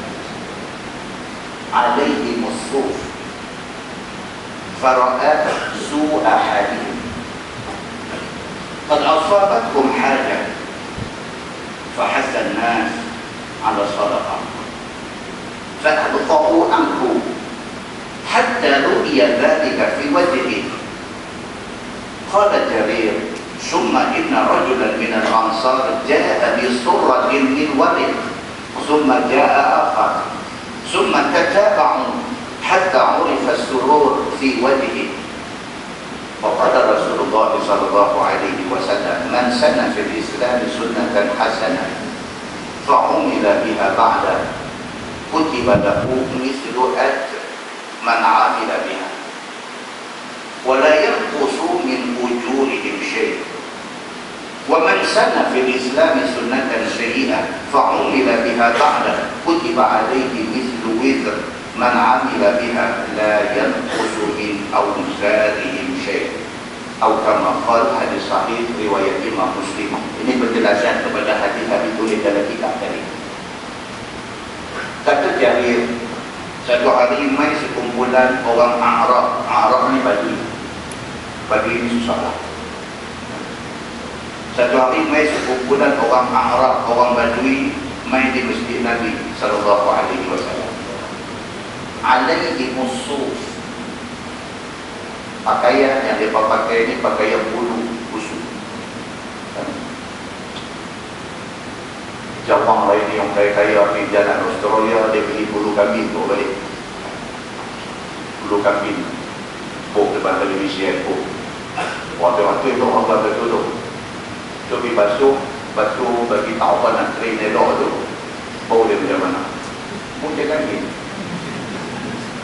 alaihi musuf fara'at su'a hadith qad asabatkum haja fahassa an-nas ala sadaqah fa'abqa'u anhu hatta ru'ya dhalika fi wajhihi. Qala Jarir ثم إن رجلا من الأنصار جاء بصرة من ورق ثم جاء آخر ثم تتابعوا حتى عرف السرور في وجهه. وقال رسول الله صلى الله عليه وسلم من سن في الإسلام سنة حسنة فعمل بها بعد كتب له مثل أجر من عمل بها ولا ينقص من أجورهم شيء. ومن سن في الإسلام سنة سيئة فعمل بها بعد كتب عليه مثل وزر من عمل بها لا ينقص من أوزارهم شيء. Atau kama qala hadis sahih riwayat Imam Muslim. Ini penjelasan kepada hadis-hadis tulis dalam kitab tadi. Kata Jarir, satu hari mai sekumpulan orang Arab. Arab ni Badui. Badui ni susah lah. Satu hari mai sekumpulan orang Arab, orang Badui mai di masjid Nabi sallallahu alaihi wasallam. Alaihi musuf. Pakaian yang dia pakai ni pakaian bulu busuk. Jawang lain yang kaya-kaya ni jalan Australia, dia beli bulu kambing tu balik. Bulu kambing buk depan televisi aku. Waktu-waktu itu orang kata dulu tapi basuh bagi tahu apa nak train elok tu bau dia macam mana mungkin kaki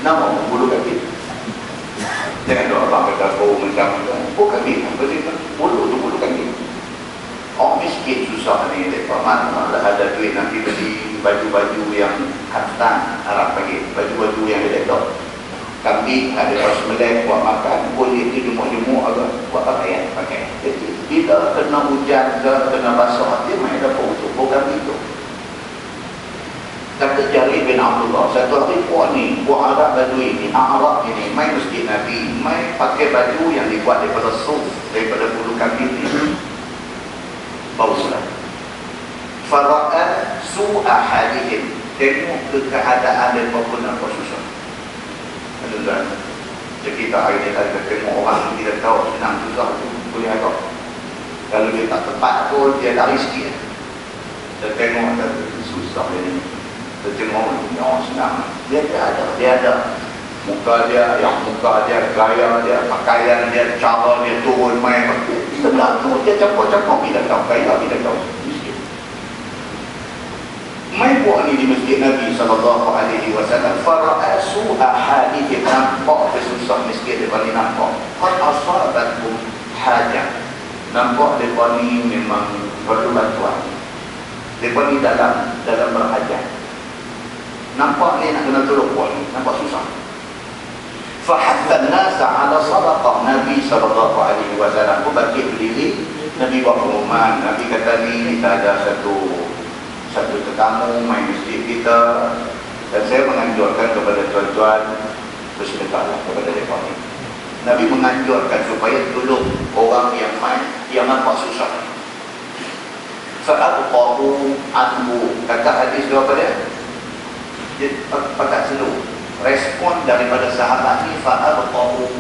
nama bulu kaki jangan doa abang kata bau macam bau kaki bulu kaki orang miskin susah ni mereka mana ada duit nanti beli baju-baju yang kaftan Arab panggil baju-baju yang elok kambing ada pas melek buat makan boleh di jemuk-jemuk agak buat pakaian pakai. Jadi bila kena hujan ke kena basah dia main dapat untuk program itu. Kata Jarir bin Abdullah satu hari puak Arab Badui ni Arab ini main masjid Nabi main pakai baju yang dibuat daripada suf daripada bulu kambing ni bau surat fara'at su'a halihim tengok ke keadaan mereka pun nampak susah. Tuan-tuan, Macam kita hari ni kita tengok orang kita tahu senang susah tu boleh agak. Kalau dia tak tepat pun dia lari sikit. Kita tengok susah dia ni. Kita tengok orang senang. Dia ada. Muka dia, gaya dia, pakaian dia, cara dia turun main. Kita berlaku, dia campur-campur. Bila tahu kaya, bila tahu miskin. Main buat ni di masjid Nabi SAW. Fara'asu ahadith nampak kesusah miskin mereka ni nampak. Qad asabatkum hajah. Nampak mereka ni memang perlu bantuan. Mereka ni dalam berhajat. Nampak ni nak kena tolong buat ni. Nampak susah. Fahatta nasa ala sadaqah. Nabi SAW pun bangkit berdiri. Nabi buat pengumuman. Nabi kata ni kita ada satu tetamu main masjid kita, dan saya menganjurkan kepada tuan-tuan bersedekahlah kepada mereka ni. Nabi menganjurkan supaya tolong orang yang nampak susah. Fa'abqahu anhu. Kata hadis dia apa dia? Dia pakat seluruh respon daripada sahabat ni. Fa'abqahu,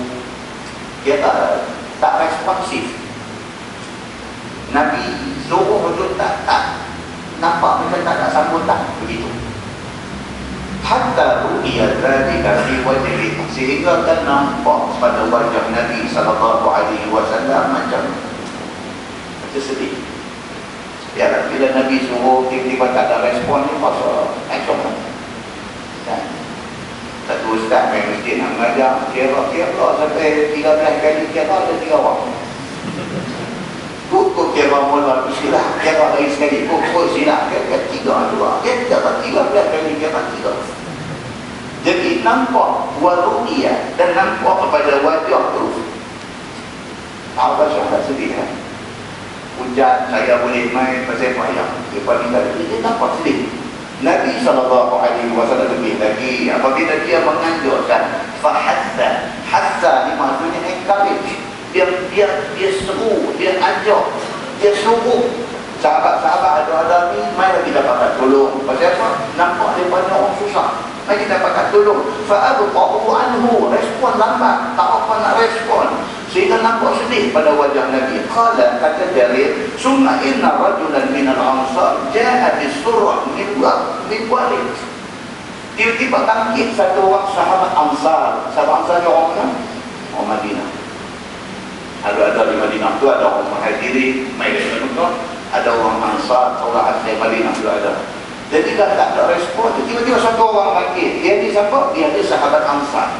dia tak responsif. Nabi suruh tu tak nampak mereka tak ada sambutan begitu. Hatta ru'ya dzalika fi wajhihi, sehingga kan nampak pada wajah Nabi SAW macam sedih. Ya, bila Nabi suruh tiba-tiba tak ada respon ni pasal acong. Satu ustaz main masjid nak mengajar, kira sampai 13 kali kira ada 3 orang. Kukuk kira mula tu silap, kira lagi sekali kukuk silap, kira 3 kali kira 3. Jadi nampak waru'iyah dan nampak kepada wajah tu. Apa syahad sedih kan? Hujan saya boleh main pasal payah. Lepas ni tadi dia nampak sedih. Nabi SAW lebih lagi apabila dia menganjurkan hassa ni maksudnya encourage. Dia seru, dia ajak, dia suruh sahabat-sahabat ada ni mai kita dapat tolong. Pasal apa? Nampak dia banyak orang susah. Mai kita dapat tolong. Fa'abqahu anhu, respon lambat, tak apa nak respon. Sehingga nampak sedih pada wajah Nabi. Qala, kata Jarir, summa inna rajulan minal ansar ja'a bisurrah min walid. Tiba-tiba bangkit satu orang sahabat Ansar. Sahabat Ansar ni orang mana? Orang Madinah. Ada di Madinah tu ada orang Muhajirin, mai dari Mekah, ada orang Ansar, orang asli Madinah tu ada. Jadi dah tak ada respon, tiba-tiba satu orang bangkit. Dia ni siapa? Dia ni sahabat Ansar.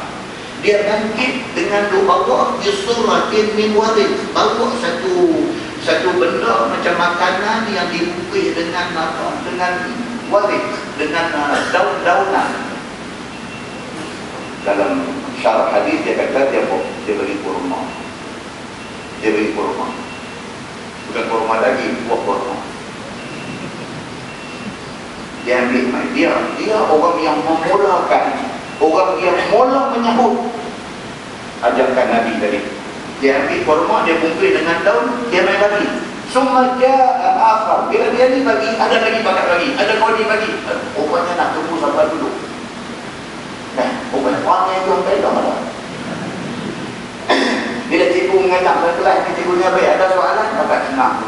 Dia bangkit dengan doa Allah, yusuratin min warid, bawa satu benda macam makanan yang dibukis dengan apa? Dengan warid, dengan daun-daunan. Dalam syarah hadis dia kata dia beri kurma. Dia beri kurma. Bukan kurma daging, buah kurma. Dia ambil mai. Dia orang yang memulakan, orang yang mula menyahut ajakan Nabi tadi. Dia ambil kurma, dia bungkus dengan daun, dia main bagi. Summa ja'a akhar. Bila dia ni bagi, ada lagi bakat lagi, ada kodi bagi. Rupanya nak tunggu sampai dulu. Rupanya orang yang jual beda mana. Bila cikgu mengajar dalam kelas ni, cikgu ni baik ada soalan, maka senang.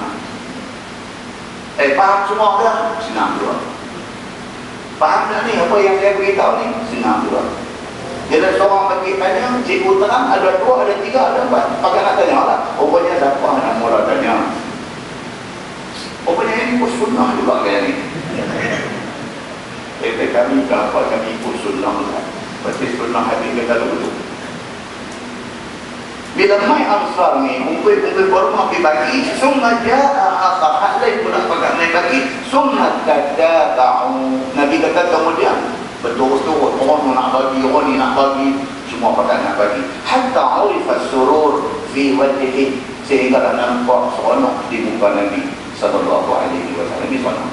Faham semua ke? Senang juga. Faham tak ni apa yang saya beritahu ni? Senang juga. Bila seorang bagi tanya, cikgu terang, ada 2, ada 3, ada 4. Pakai nak tanya lah. Rupanya siapa nak mula tanya? Rupanya ini ikut sunnah juga kayak ni. Kami berapa kami ikut sunnah lah. Pasti sunnah habis kita dulu. Bila mai Ansar ni kumpul kurma pergi bagi, summa jaa akhar, hak lain pula pakat naik bagi, summa tadaba'u. Nabi kata kemudian berturut-turut orang nak bagi, orang ni nak bagi, semua pakat nak bagi. Hatta urifa surur fi wajhihi, sehingga nampak seronok di muka Nabi sallallahu alaihi wasallam. Ini seronok.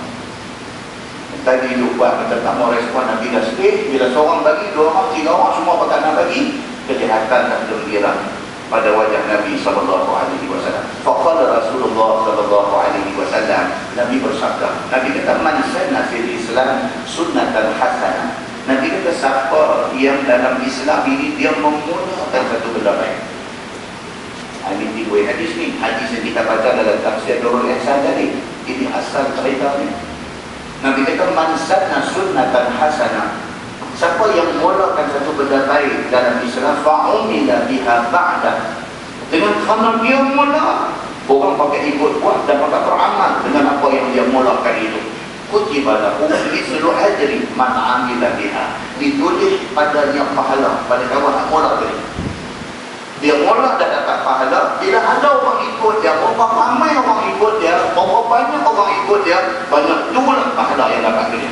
Tadi lupa kita tak mau respon, Nabi dah sedih. Bila seorang bagi, 2 orang, 3 orang semua pakat nak bagi, kejahatan dan gembira pada wajah Nabi sallallahu alaihi wasallam. Faqala Rasulullah sallallahu alaihi wasallam, Nabi bersabda, Nabi kata, man sanna fil Islam sunnatan hasanah. Nabi kata siapa yang dalam Islam ini dia memulakan satu benda baik. Ini tiga hadis ni. Hadis yang kita baca dalam tafsir Nurul Ihsan tadi. Ini asal ceritanya. Nabi kata man sanna sunnatan hasanah. Siapa yang mulakan satu benda baik dalam Islam fa'umila biha ba'da. Dengan kerana dia mula, orang pakai ikut buat dan pakai beramal dengan apa yang dia mulakan itu. Kutiba lahu mislu ajri man amila biha. Ditulis padanya pahala pada kawan nak mula tadi. Dia mula dah dapat pahala. Bila ada orang ikut dia, berapa ramai orang ikut dia, berapa banyak orang ikut dia, banyak jual pahala yang dapat dia.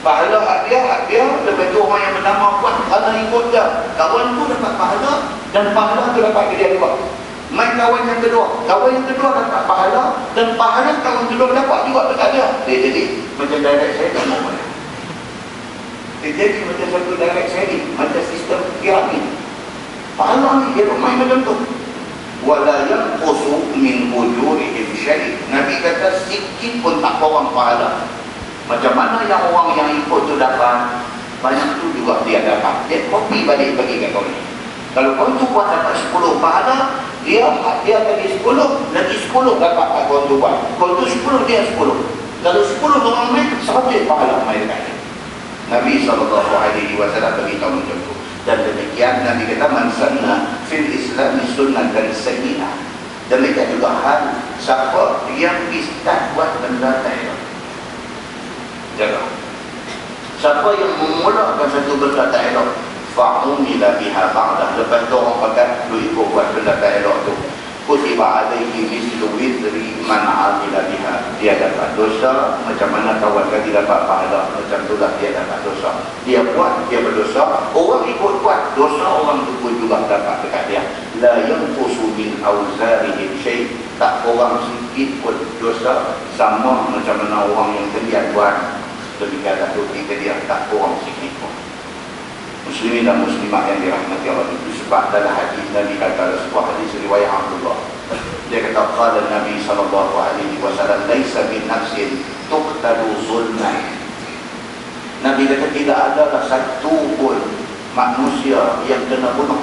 Pahala hak dia, lepas tu orang yang bernama kuat kerana ikut dia. Kawan tu dapat pahala dan pahala tu dapat ke dia juga. Main kawan yang kedua dapat pahala dan pahala kawan kedua dapat juga dekat dia. Dia jadi macam direct selling namanya. Dia jadi macam satu direct selling, macam sistem piramid. Pahala ni dia main macam tu. Wala yanqusu min ujurihim syai'. Nabi kata sikit pun tak kurang pahala. Macam mana yang orang yang ikut tu dapat, banyak tu juga dia dapat. Dia kopi balik bagi kat kau ni. Kalau kau tu buat dapat 10 pahala, dia tadi 10, lagi 10 dapat kat kau tu buat. Kau tu 10, dia 10. Kalau 10 orang main, 100 pahala main dekat dia. Nabi SAW beritahu macam tu. Dan demikian Nabi kata man sanna fil Islam sunnatan sayyi'ah. Demikian juga hal siapa yang start buat benda tak elok. Jaga. Siapa yang memulakan satu benda tak elok, fa'umila biha ba'dah. Lepas tu orang pakai lu ikut buat benda tak elok tu. Kutiba alaihi mislu wizri man amila biha. Dia dapat dosa macam mana kawan tadi dapat pahala, macam itulah dia dapat dosa. Dia buat, dia berdosa, orang ikut buat, dosa orang tu pun juga dapat dekat dia. La yanqusu min auzarihim syai'. Tak orang sikit pun dosa sama macam mana orang yang kalian buat. Demikian satu tiga dia tak kurang sikit pun. Muslimin dan muslimat yang dirahmati Allah itu sebab dalam hadis Nabi kata sebuah hadis riwayat Abdullah. Dia kata qala Nabi sallallahu alaihi wasallam laisa min nafsin tuqtalu zulman. Nabi kata tidak ada satu pun manusia yang kena bunuh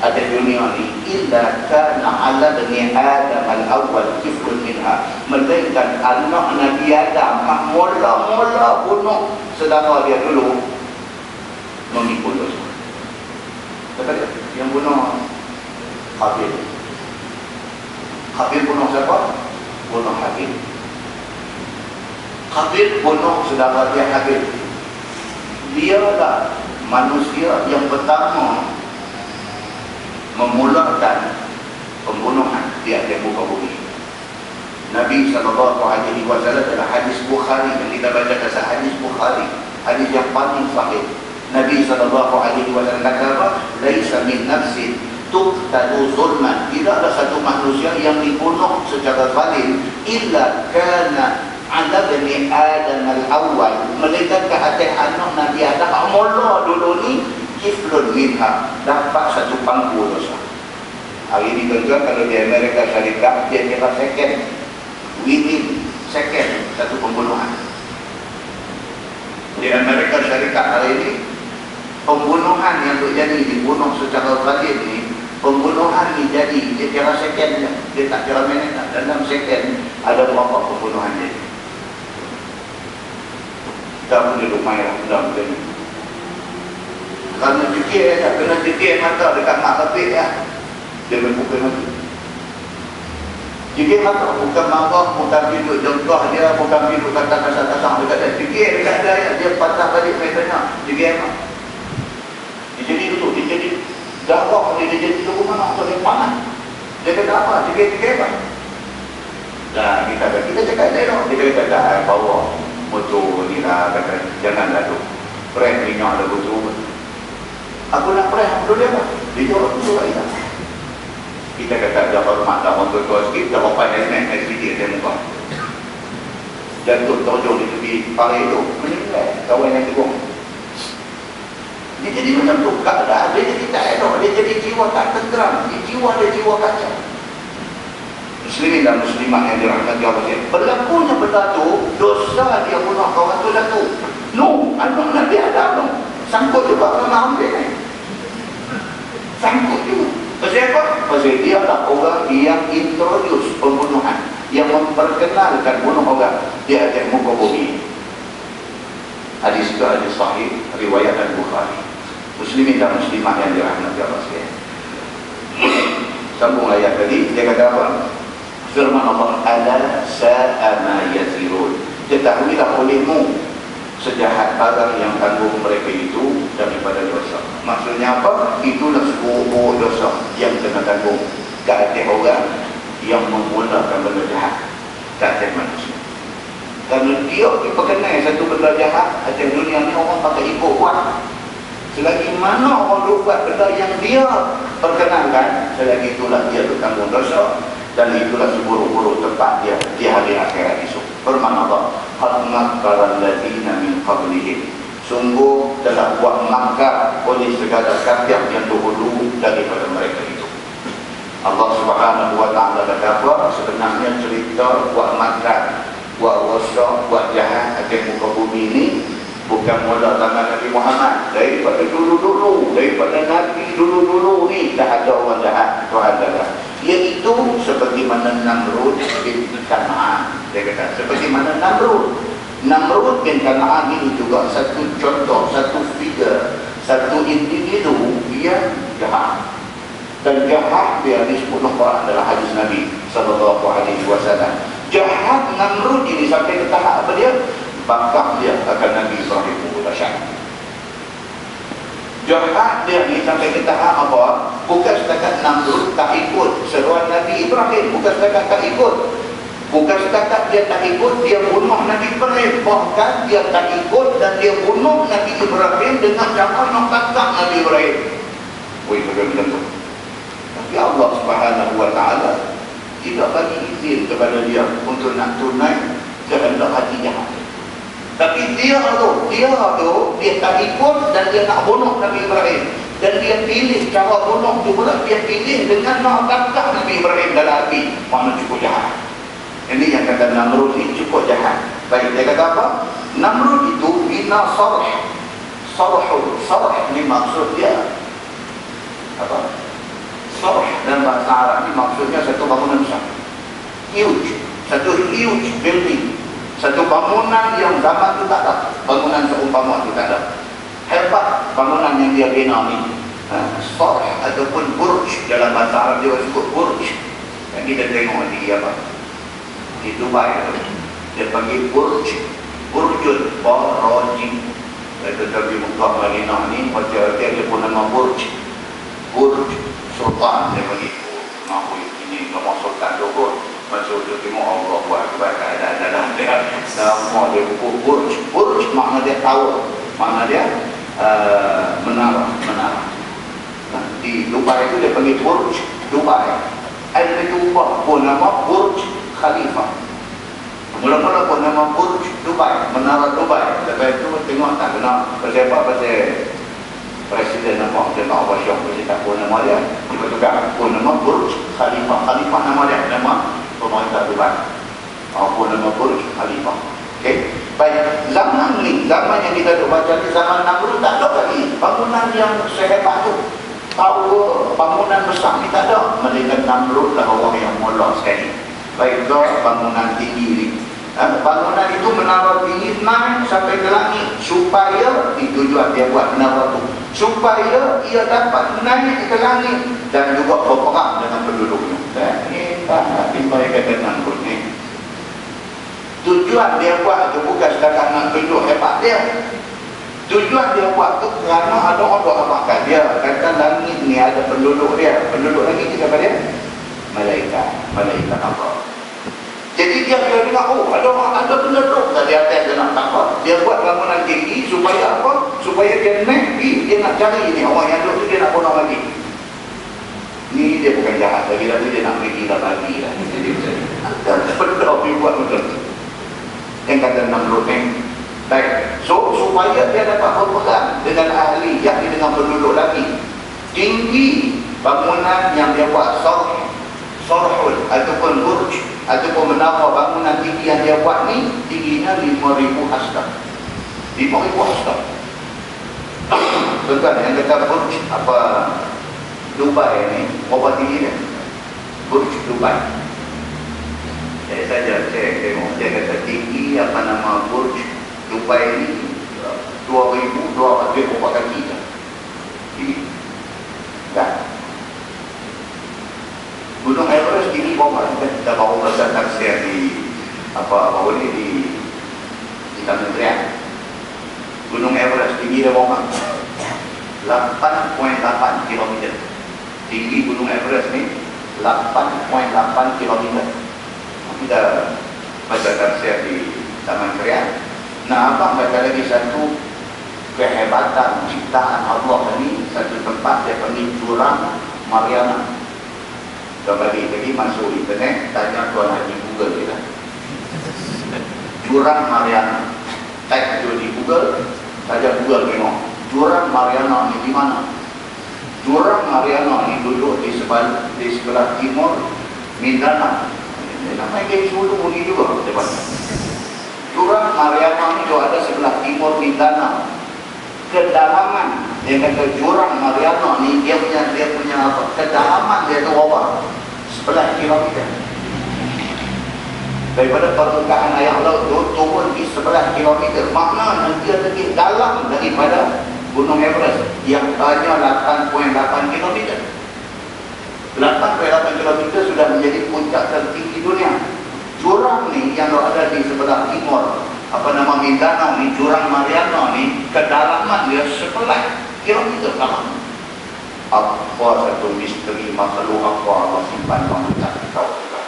ada dunia ni illa kana ala bani Adam al-awwal kiflun minha. Melainkan anak Nabi Adam mula-mula bunuh saudara dia dulu mengikut dosa. Kata dia yang bunuh Habil. Habil bunuh siapa? Bunuh Habil. Habil bunuh saudara dia Habil. Dia lah manusia yang pertama memulakan pembunuhan di atas muka bumi. Nabi SAW dalam hadis Bukhari yang kita baca dasar hadis Bukhari, hadis yang paling sahih. Nabi SAW kata apa? Laisa min nafsin tuqtalu zulman. Tidak ada satu manusia yang dibunuh secara zalim illa kana ala bani Adam al-awwal. Melainkan ke atas anak Nabi Adam mula dulu ni kiflun minha, dapat satu pangku dosa. Hari ini tuan-tuan kalau di Amerika Syarikat dia kira second, within second satu pembunuhan. Di Amerika Syarikat hari ini pembunuhan yang terjadi dibunuh secara zalim ni, pembunuhan ni jadi dia kira second, dia tak kira minit. Dalam second ada berapa pembunuhan jadi. Dah boleh lumayan dah boleh. Kerana fikir tak kena fikir mata dekat mak bapak ya. Dia berpukul mati. Fikir mata bukan marah, bukan duduk jengkah dia, bukan duduk kata kasar-kasar dekat dia. Fikir dekat dia ya. Dia patah balik metanya. Fikir mak. Dia jadi duduk, dia jadi darah dia jadi duduk mana atau dia panas. Dia kata apa? Fikir apa? Dah kita cakap dia dong. Dia kata dah bawa motor ni lah, kata jangan lalu. Brand minyak lalu tu. Aku nak pernah dulu dia apa? Dia jawab dulu lagi tak? Kita kata dia hormat dah orang tua sikit, dah berapa SMS video dia muka. Jatuh terjun di tepi parai tu, meninggal kawan yang tegung. Dia jadi macam tu, keadaan dia jadi tak elok, dia jadi jiwa tak tenteram, jiwa dia jiwa kacau. Muslimin dan muslimat yang dirahmati Allah, berlakunya benda tu, dosa dia bunuh kawan tu satu. No, anak Nabi Adam tu sangkut juga kena ambil ni. Sangkut juga. Pasal apa? Pasal dia adalah orang yang introduce pembunuhan, yang memperkenalkan bunuh orang di atas muka bumi. Hadis itu hadis sahih riwayat Al-Bukhari. Muslimin dan muslimah yang dirahmati Allah sekalian. Sambung ayat tadi, dia kata apa? Firman Allah, ala sa'a ma yazirun. Ketahuilah olehmu sejahat barang yang tanggung mereka itu daripada dosa. Maksudnya apa? Itulah sebuah dosa yang kena tanggung ke atas orang yang memulakan benda jahat ke atas manusia. Kerana dia diperkenal satu benda jahat atas dunia ni, orang pakai ikut buat. Selagi mana orang buat benda yang dia perkenalkan, selagi itulah dia bertanggung dosa, dan itulah seburuk-buruk tempat dia di hari akhirat esok. Firman Allah, qad makkara alladziina min qablihim. Sungguh telah buat makar oleh segala kafir yang dahulu daripada mereka itu. Allah Subhanahu wa taala kata apa? Sebenarnya cerita buat makar, buat rosak, buat jahat atas muka bumi ini bukan mula zaman Nabi Muhammad. Daripada dulu-dulu, daripada Nabi dulu-dulu ni dah ada orang jahat, Tuhan kata. Iaitu seperti mana Namrud bin Kan'an. Dia kata seperti mana Namrud bin Kan'an ini juga satu contoh, satu figure, satu individu yang jahat. Dan jahat dia disebut Quran dalam hadis Nabi sallallahu alaihi wasallam. Jahat Namrud ini sampai ke tahap apa dia? Bakar dia akan Nabi Ibrahim Mutasyak. Jahat dia ni sampai ke tahap apa? Bukan setakat Namrud tak ikut seruan Nabi Ibrahim, bukan setakat tak ikut, bukan setakat dia tak ikut, dia bunuh Nabi Ibrahim. Bahkan dia tak ikut dan dia bunuh Nabi Ibrahim dengan cara nak tangkap Nabi Ibrahim. Woi, macam tu. Tapi Allah Subhanahu wa taala tidak bagi izin kepada dia untuk nak tunai kehendak hati jahat. Tapi dia tak ikut dan dia nak bunuh Nabi Ibrahim. Dan dia pilih cara bunuh tu pula, dia pilih dengan nak tangkap Nabi Ibrahim dalam api. Mana cukup jahat. Ini yang kata Namrud ini cukup jahat. Baik, dia kata apa? Namrud itu bina sarh. Sarh ni maksud dia apa? Sarh dalam bahasa Arab ni maksudnya satu bangunan besar. Satu huge building. Satu bangunan yang zaman itu tak ada. Bangunan seumpama itu tak ada. Hebat bangunan yang dia bina ni. Sarh ataupun burj, dalam bahasa Arab dia sebut burj. Yang kita tengok di apa? Di Dubai tu. Dia panggil burjul baraji. Tetapi Mekah Madinah ni hotel dia pun nama burj Sultan. Dia panggil ini nama Sultan tu pun. Masuk tu tengok Allah buat kebaik dalam dia. Nama dia burj makna dia tower, makna dia menara. Di Dubai itu dia panggil burj Dubai. Ada Dubai pun nama burj Khalifah. Mula-mula pun nama burj Dubai, menara Dubai. Lepas itu tengok tak kena pasal Presiden nama dia nak Abbas Syah, dia tak pun nama dia. Dia tukar pun nama burj Khalifah. Khalifah nama dia, nama pemerintah Dubai. Apa nama burj Khalifah. Okey. Baik, zaman yang kita duk baca ni, zaman Namrud tak ada lagi bangunan yang sehebat tu. Power bangunan besar ni tak ada. Melainkan Namrud lah orang yang mula sekali. Baik, bangunan tinggi ni. Bangunan itu menara tinggi naik sampai ke langit supaya tujuan dia buat menara tu, supaya ia dapat naik ke langit dan juga berperang dengan penduduknya. Ini tak timbul kata Namrud ni. Tujuan dia buat tu bukan setakat nak tunjuk hebat dia. Tujuan dia buat tu kerana ada orang amalkan dia. Kata langit ni ada penduduk dia. Penduduk langit ni siapa dia? Malaikat Allah. Jadi dia dengar, ada penduduk di atas dia nak tangkap. Dia buat bangunan tinggi supaya apa? Supaya dia naik pergi, dia nak cari ni orang yang duduk tu, dia nak bunuh lagi. Ni dia bukan jahat lagi, tapi dia nak pergi dah lagi lah. Jadi ada benda dia buat betul. Yang kata Namrud ni. Baik, so supaya dia dapat berperang dengan ahli, yakni dengan penduduk lagi. Tinggi bangunan yang dia buat sarhul ataupun burj ataupun menara bangunan tinggi yang dia buat ni tingginya 5,000 hasta. 5,000 hektar. Tuan-tuan yang kata Burj apa Dubai ni, berapa tinggi dia? Burj Dubai. Saya saja cek tengok, dia kata tinggi apa nama Burj Dubai ni 2,200 kaki je. Tinggi. Kan? Gunung Everest tinggi berapa? Kita baru belajar taksir di baru ni di Kementerian. Gunung Everest tinggi dia berapa? 8.8 km. Tinggi Gunung Everest ni 8.8 km. Kita baca taksir di Taman Krian. Nah, abang baca lagi satu kehebatan ciptaan Allah ni, satu tempat dia panggil Jurang Mariana. Kembali lagi masuk internet, tanya Tuan Haji Google kita. Jurang Mariana. Type tu di Google, saja Google tengok. Jurang Mariana ni di mana? Jurang Mariana ni duduk di sebelah timur Mindanao. Namanya kayak Sulu bunyi juga depan. Jurang Mariana ni ada sebelah timur Mindanao. Kedalaman yang kata Jurang Mariana ni dia punya apa? Kedalaman dia tu berapa? 11 kilometer. Daripada permukaan air laut tu turun di 11 kilometer. Makna dia lebih dalam daripada Gunung Everest yang hanya 8.8 kilometer. 8.8 km sudah menjadi puncak tertinggi dunia. Jurang ni yang ada di sebelah timur Mindanao ni, Jurang Mariana ni, kedalaman dia 11 km dalam. Apa satu misteri makhluk apa Allah simpan dalam tak tahu juga.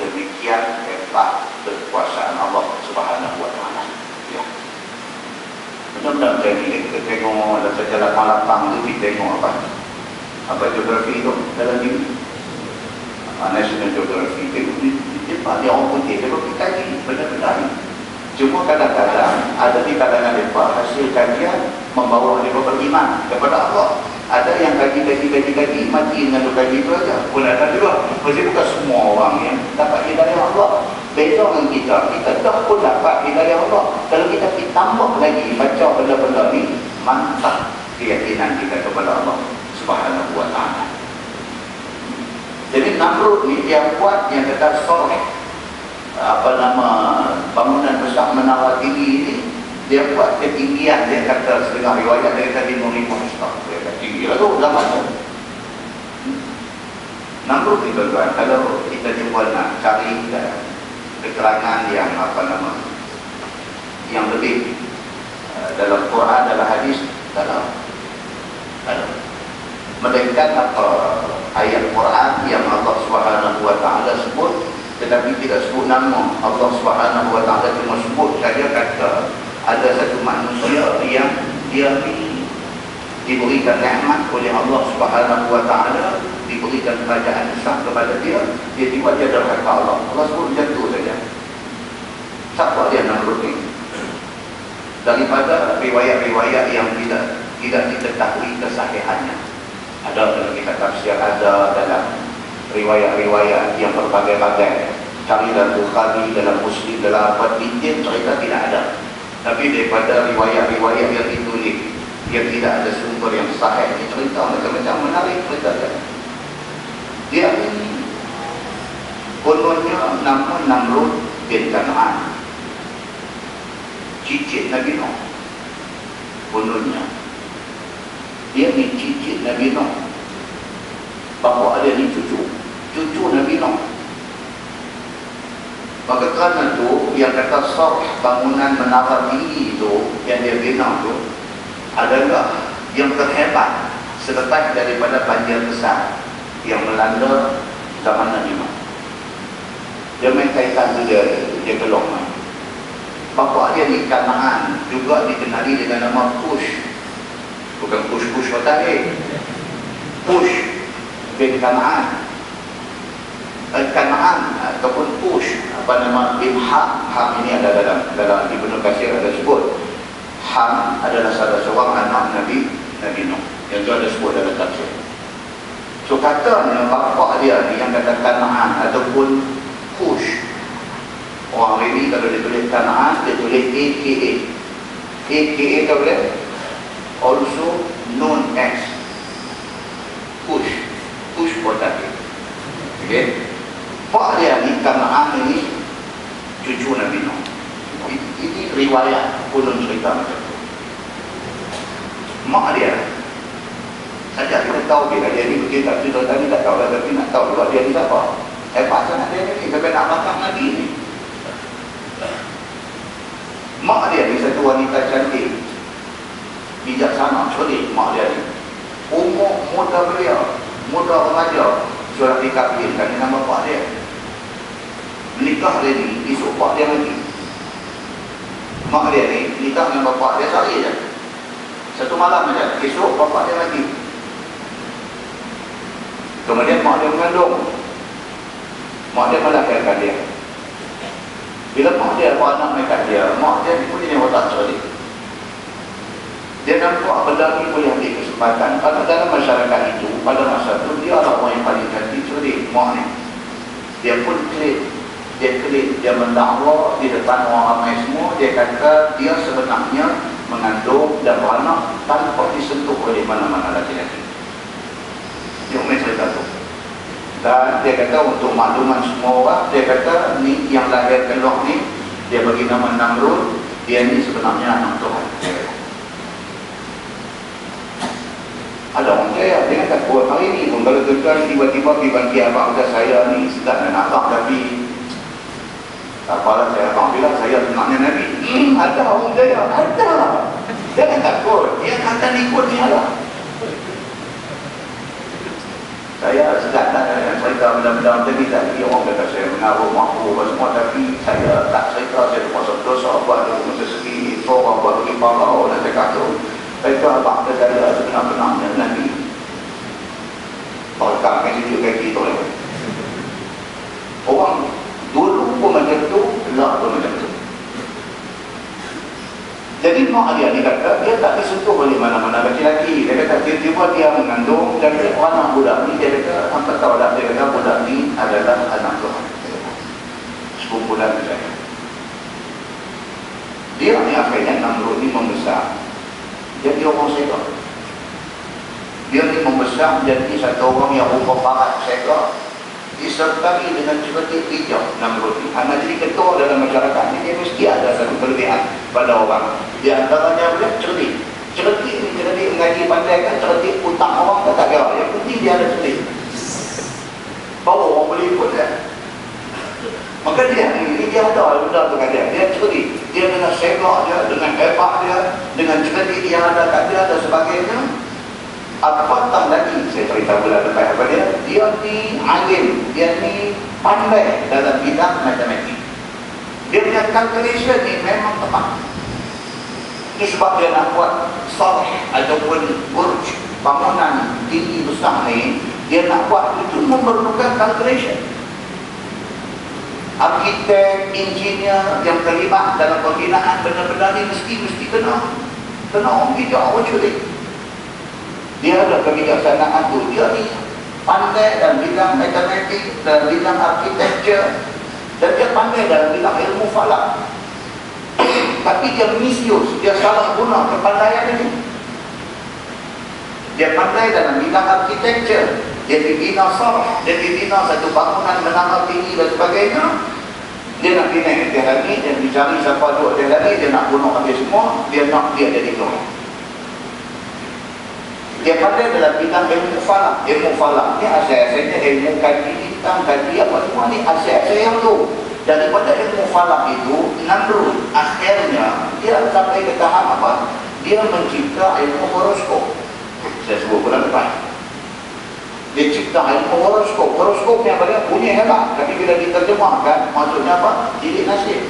Demikian hebat kekuasaan Allah Subhanahu wa taala. Ya. Benar-benar jadi kita tengok ada sejalan malapang tu, kita tengok apa geografi tu dalam diri. National Geography dia orang putih dia berkaji benda-benda ni. Cuma kadang-kadang ada di kalangan mereka hasil kajian membawa mereka beriman kepada Allah. Ada yang kaji mati dengan kaji itu aja. Pun ada juga. Mesti bukan semua orang yang dapat hidayah Allah. Beza dengan kita dah pun dapat hidayah Allah. Kalau kita tambah lagi baca benda-benda ni, mantap keyakinan kita kepada Allah Subhanahu wa taala. Jadi Namrud ni dia buat yang kata soleh, bangunan besar menara tinggi ni, dia buat ketinggian, dia kata setengah riwayat dia kata 5,000 hektar. Dia kata tinggi lah tu zaman tu. Namrud ni tuan-tuan, kalau kita cuba nak cari keterangan yang yang lebih dalam Quran, dalam hadis, dalam melainkan ayat Quran yang Allah Subhanahu wa taala sebut, tetapi tidak sebut nama Allah Subhanahu wa taala, cuma sebut saja kata ada satu manusia yang dia diberikan nikmat oleh Allah Subhanahu wa taala, diberikan kerajaan besar kepada dia tiba dia derhaka Allah. Allah sebut macam tu saja. Siapa dia Namrud ni? Daripada riwayat-riwayat yang tidak diketahui kesahihannya. Ada dalam kitab tafsir, ada dalam riwayat-riwayat yang berbagai-bagai. Cari dalam Bukhari, dalam Muslim, dalam apa, detail cerita tidak ada. Tapi daripada riwayat-riwayat yang ditulis, yang tidak ada sumber yang sahih, ini cerita macam-macam menarik cerita dia. Dia ini kononnya nama Namrud bin Kan'an, cicit Nabi Nuh. Kononnya dia ni cicit Nabi Nuh. Bapa dia ni cucu Nabi Nuh. Maka kerana tu yang kata sah bangunan menara tinggi tu yang dia bina tu adalah yang terhebat selepas daripada banjir besar yang melanda zaman Nabi Nuh. Dia main kaitan tu dia kelong. Bapa dia ni Kan'an, juga dikenali dengan nama Kush. Bukan Kush Watari, Kush bin Kan'an. Kan'an ataupun Kush bin Ham. Ham ini ada dalam Ibnu Katsir ada sebut. Ham adalah salah seorang anak Nabi Nuh yang tu ada sebut dalam tafsir. So katanya bapa dia ni yang kata Kan'an ataupun Kush. Orang ini kalau dia tulis Kan'an, dia tulis AKA. AKA tahu boleh, also known as Kush potato. Okay. Pak dia ni Kanaan ini cucu Nabi Nuh. Ini riwayat kunun cerita macam tu. Mak dia saja kita tahu dia ni begitu, tapi tadi tak tahu lah, tapi nak tahu juga dia ni siapa. Hebat sangat dia ni sampai nak belakang Nabi ni. Mak dia ni satu wanita cantik, bijaksana, cerdik. Mak dia ni umur muda belia, muda remaja, sudah dikawinkan dengan bapak dia. Menikah dia ni, esok bapak dia mati. Mak dia ni nikah dengan bapak dia sehari je, satu malam saja, esok bapak dia mati. Kemudian mak dia mengandung, mak dia melahirkan dia. Bila mak dia buat anak mereka dia, mak dia punya watak cerdik. Dia nampak benda ni boleh ambil kesempatan. Pada dalam masyarakat itu, pada masa itu, dia adalah orang yang paling cantik cerdik, mak ni. Dia pun klik, dia mendakwa di depan orang ramai semua. Dia kata dia sebenarnya mengandung dan beranak tanpa disentuh oleh mana-mana laki-laki. Dia umum cerita tu. Dan dia kata untuk makluman semua orang, dia kata ni yang lahir keluar ni, dia bagi nama Namrud, dia ni sebenarnya anak Tuhan. Ada orang kaya, dia kata buat hari ni pun kalau tuan tiba-tiba pergi bagi abang kata saya ni sedang nak abang, tapi apalah saya abang bilang saya sebenarnya Nabi. Ada orang kaya, ada. Jangan takut, dia akan ikut ni lah. Saya sedang nak cerita benda-benda macam ni tadi. Orang kata saya menaruh mampu apa semua, tapi saya tak cerita. Saya terpaksa dosa buat dia macam segi orang buat bagi parau dan saya kata saya abang kata saya sebenar-benarnya Nabi. Kalau tak akan sujud kaki tu lah. Orang dulu pun macam tu, lah pun macam tu. Jadi mak dia ni kata, dia tak disentuh oleh mana-mana laki-laki. Dia kata, tiba-tiba dia mengandung dan dia anak budak ni, dia kata, hampa tahu tak, dia kata budak ni adalah anak Tuhan. Sekumpulan saya. Dia ni akhirnya Namrud ni membesar. Jadi orang segar. Dia ni membesar jadi satu orang yang rupa parat segar, disertai dengan cerdik bijak Namrud ni. Hanya jadi ketua dalam masyarakat ni, dia mesti ada satu kelebihan pada orang. Di antaranya boleh cerdik. Cerdik ni cerdik mengaji pandai kan, cerdik utang orang kan tak kira. Yang penting dia ada cerdik. Bawa orang boleh ikut kan. Maka dia ni dia ada benda tu kat dia. Dia cerdik. Dia dengan segar dia, dengan hebat dia, dengan cerdik yang ada kat dia dan sebagainya. Apatah lagi saya cerita bulan depan apa dia ni alim, dia ni pandai dalam bidang matematik. Dia punya calculation ni memang tepat. Itu sebab dia nak buat sarh ataupun burj, bangunan tinggi besar ni, dia nak buat itu memerlukan calculation. Arkitek, engineer yang terlibat dalam pembinaan benda-benda ni mesti kena orang bijak, orang cerdik. Dia ada kebijaksanaan tu. Dia ni pandai dalam bidang matematik, dalam bidang architecture, dan dia pandai dalam bidang ilmu falak. Tapi dia misuse, dia salah guna kepandaian ini. Dia pandai dalam bidang architecture, dia dibina sarh, dia dibina satu bangunan menara tinggi dan sebagainya. Dia nak bina tiada ni, dia dicari siapa duduk tiada ni, dia nak bunuh habis semua, dia nak dia jadi Tuhan. Dia pandai dalam bidang ilmu falak. Ilmu falak ni asal-asalnya ilmu kaji bintang, kaji apa semua ni asal-asal yang tu. Daripada ilmu falak itu, Namrud akhirnya dia sampai ke tahap apa? Dia mencipta ilmu horoskop. Saya sebut bulan depan. Dia cipta ilmu horoskop. Horoskop yang banyak punya hebat, tapi bila diterjemahkan, maksudnya apa? Jilid nasib.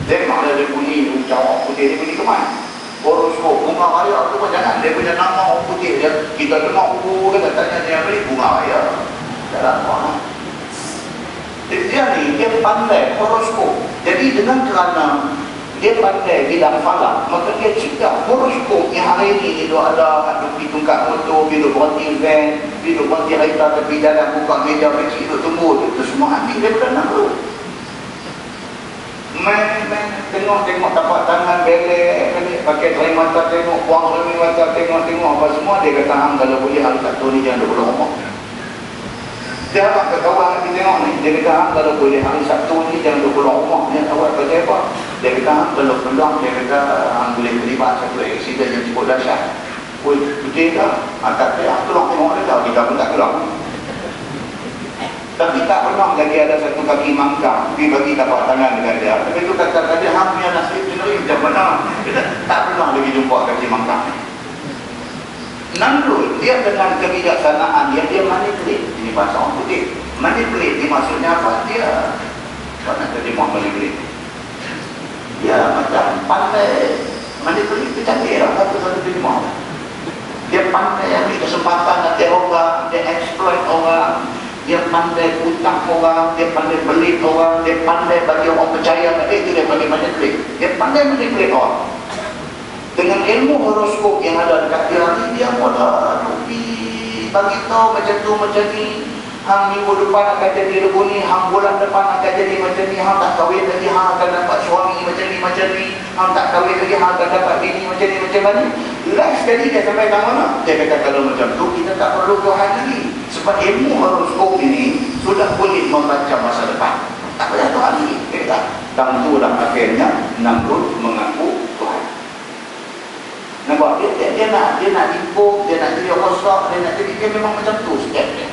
Tengoklah dia bunyi, jawab putih dia bunyi ke mana? Horoskop, bunga raya tu pun jangan. Dia punya nama orang putih dia. Kita dengar, dia tanya dia beli bunga raya. Dalam mana? Dia ni, dia pandai horoskop. Jadi dengan kerana dia pandai bidang falak, maka dia cipta horoskop yang hari ini dia ada pergi tungkat motor, bila berhenti van, bila berhenti kereta tepi jalan, buka meja kecil, duduk tunggu. Itu semua ambil daripada Namrud. Main tengok tapak tangan belek pakai try mata tengok, buang cermin mata tengok apa semua. Dia kata hang kalau boleh hang satu ni jangan 20 rumah. Dia apa ke kawan lagi tengok ni, dia kata hang kalau boleh hari Sabtu ni jangan 20 rumah ni. Awak kata apa? Dia kata hang kalau peluang, dia kata hang boleh terlibat satu aksiden yang cukup dahsyat. Betul tak? Tak payah tolong tengok dia tahu, kita pun tak tolong. Tapi tak pernah lagi ada satu kaki mangkang pergi bagi tapak tangan dengan dia. Tapi itu kata dia hang punya nasib sendiri macam mana? Kita tak pernah lagi jumpa kaki mangkang. Namrud, dia dengan kebijaksanaan dia manipulate. Ini bahasa orang putih. Manipulate ni maksudnya apa? Dia nak terjemah manipulate. Dia macam pandai manipulate, itu cantik lah satu terjemah. Dia pandai ambil kesempatan nanti orang, dia exploit orang. Dia pandai utang orang, dia pandai belit orang, dia pandai bagi orang percaya pada itu, dia pandai manipulate. Dia pandai manipulate orang. Dengan ilmu horoskop yang ada dekat dia ni, dia mula bagi tahu macam tu, macam ni. Hang minggu depan akan jadi begini, hang bulan depan akan jadi macam ni, hang tak kahwin lagi, hang akan dapat suami macam ni, hang tak kahwin lagi, hang akan dapat bini macam ni. Last sekali dia sampai ke mana? Dia kata kalau macam tu, kita tak perlu Tuhan lagi. Sebab ilmu horoskop ini sudah boleh membaca masa depan. Tak payah Tuhan lagi. Dia kata, tentulah akhirnya Namrud mengaku Tuhan. Nampak? Dia nak dipuk, dia nak jadi rosak, dia memang macam tu sikit dia.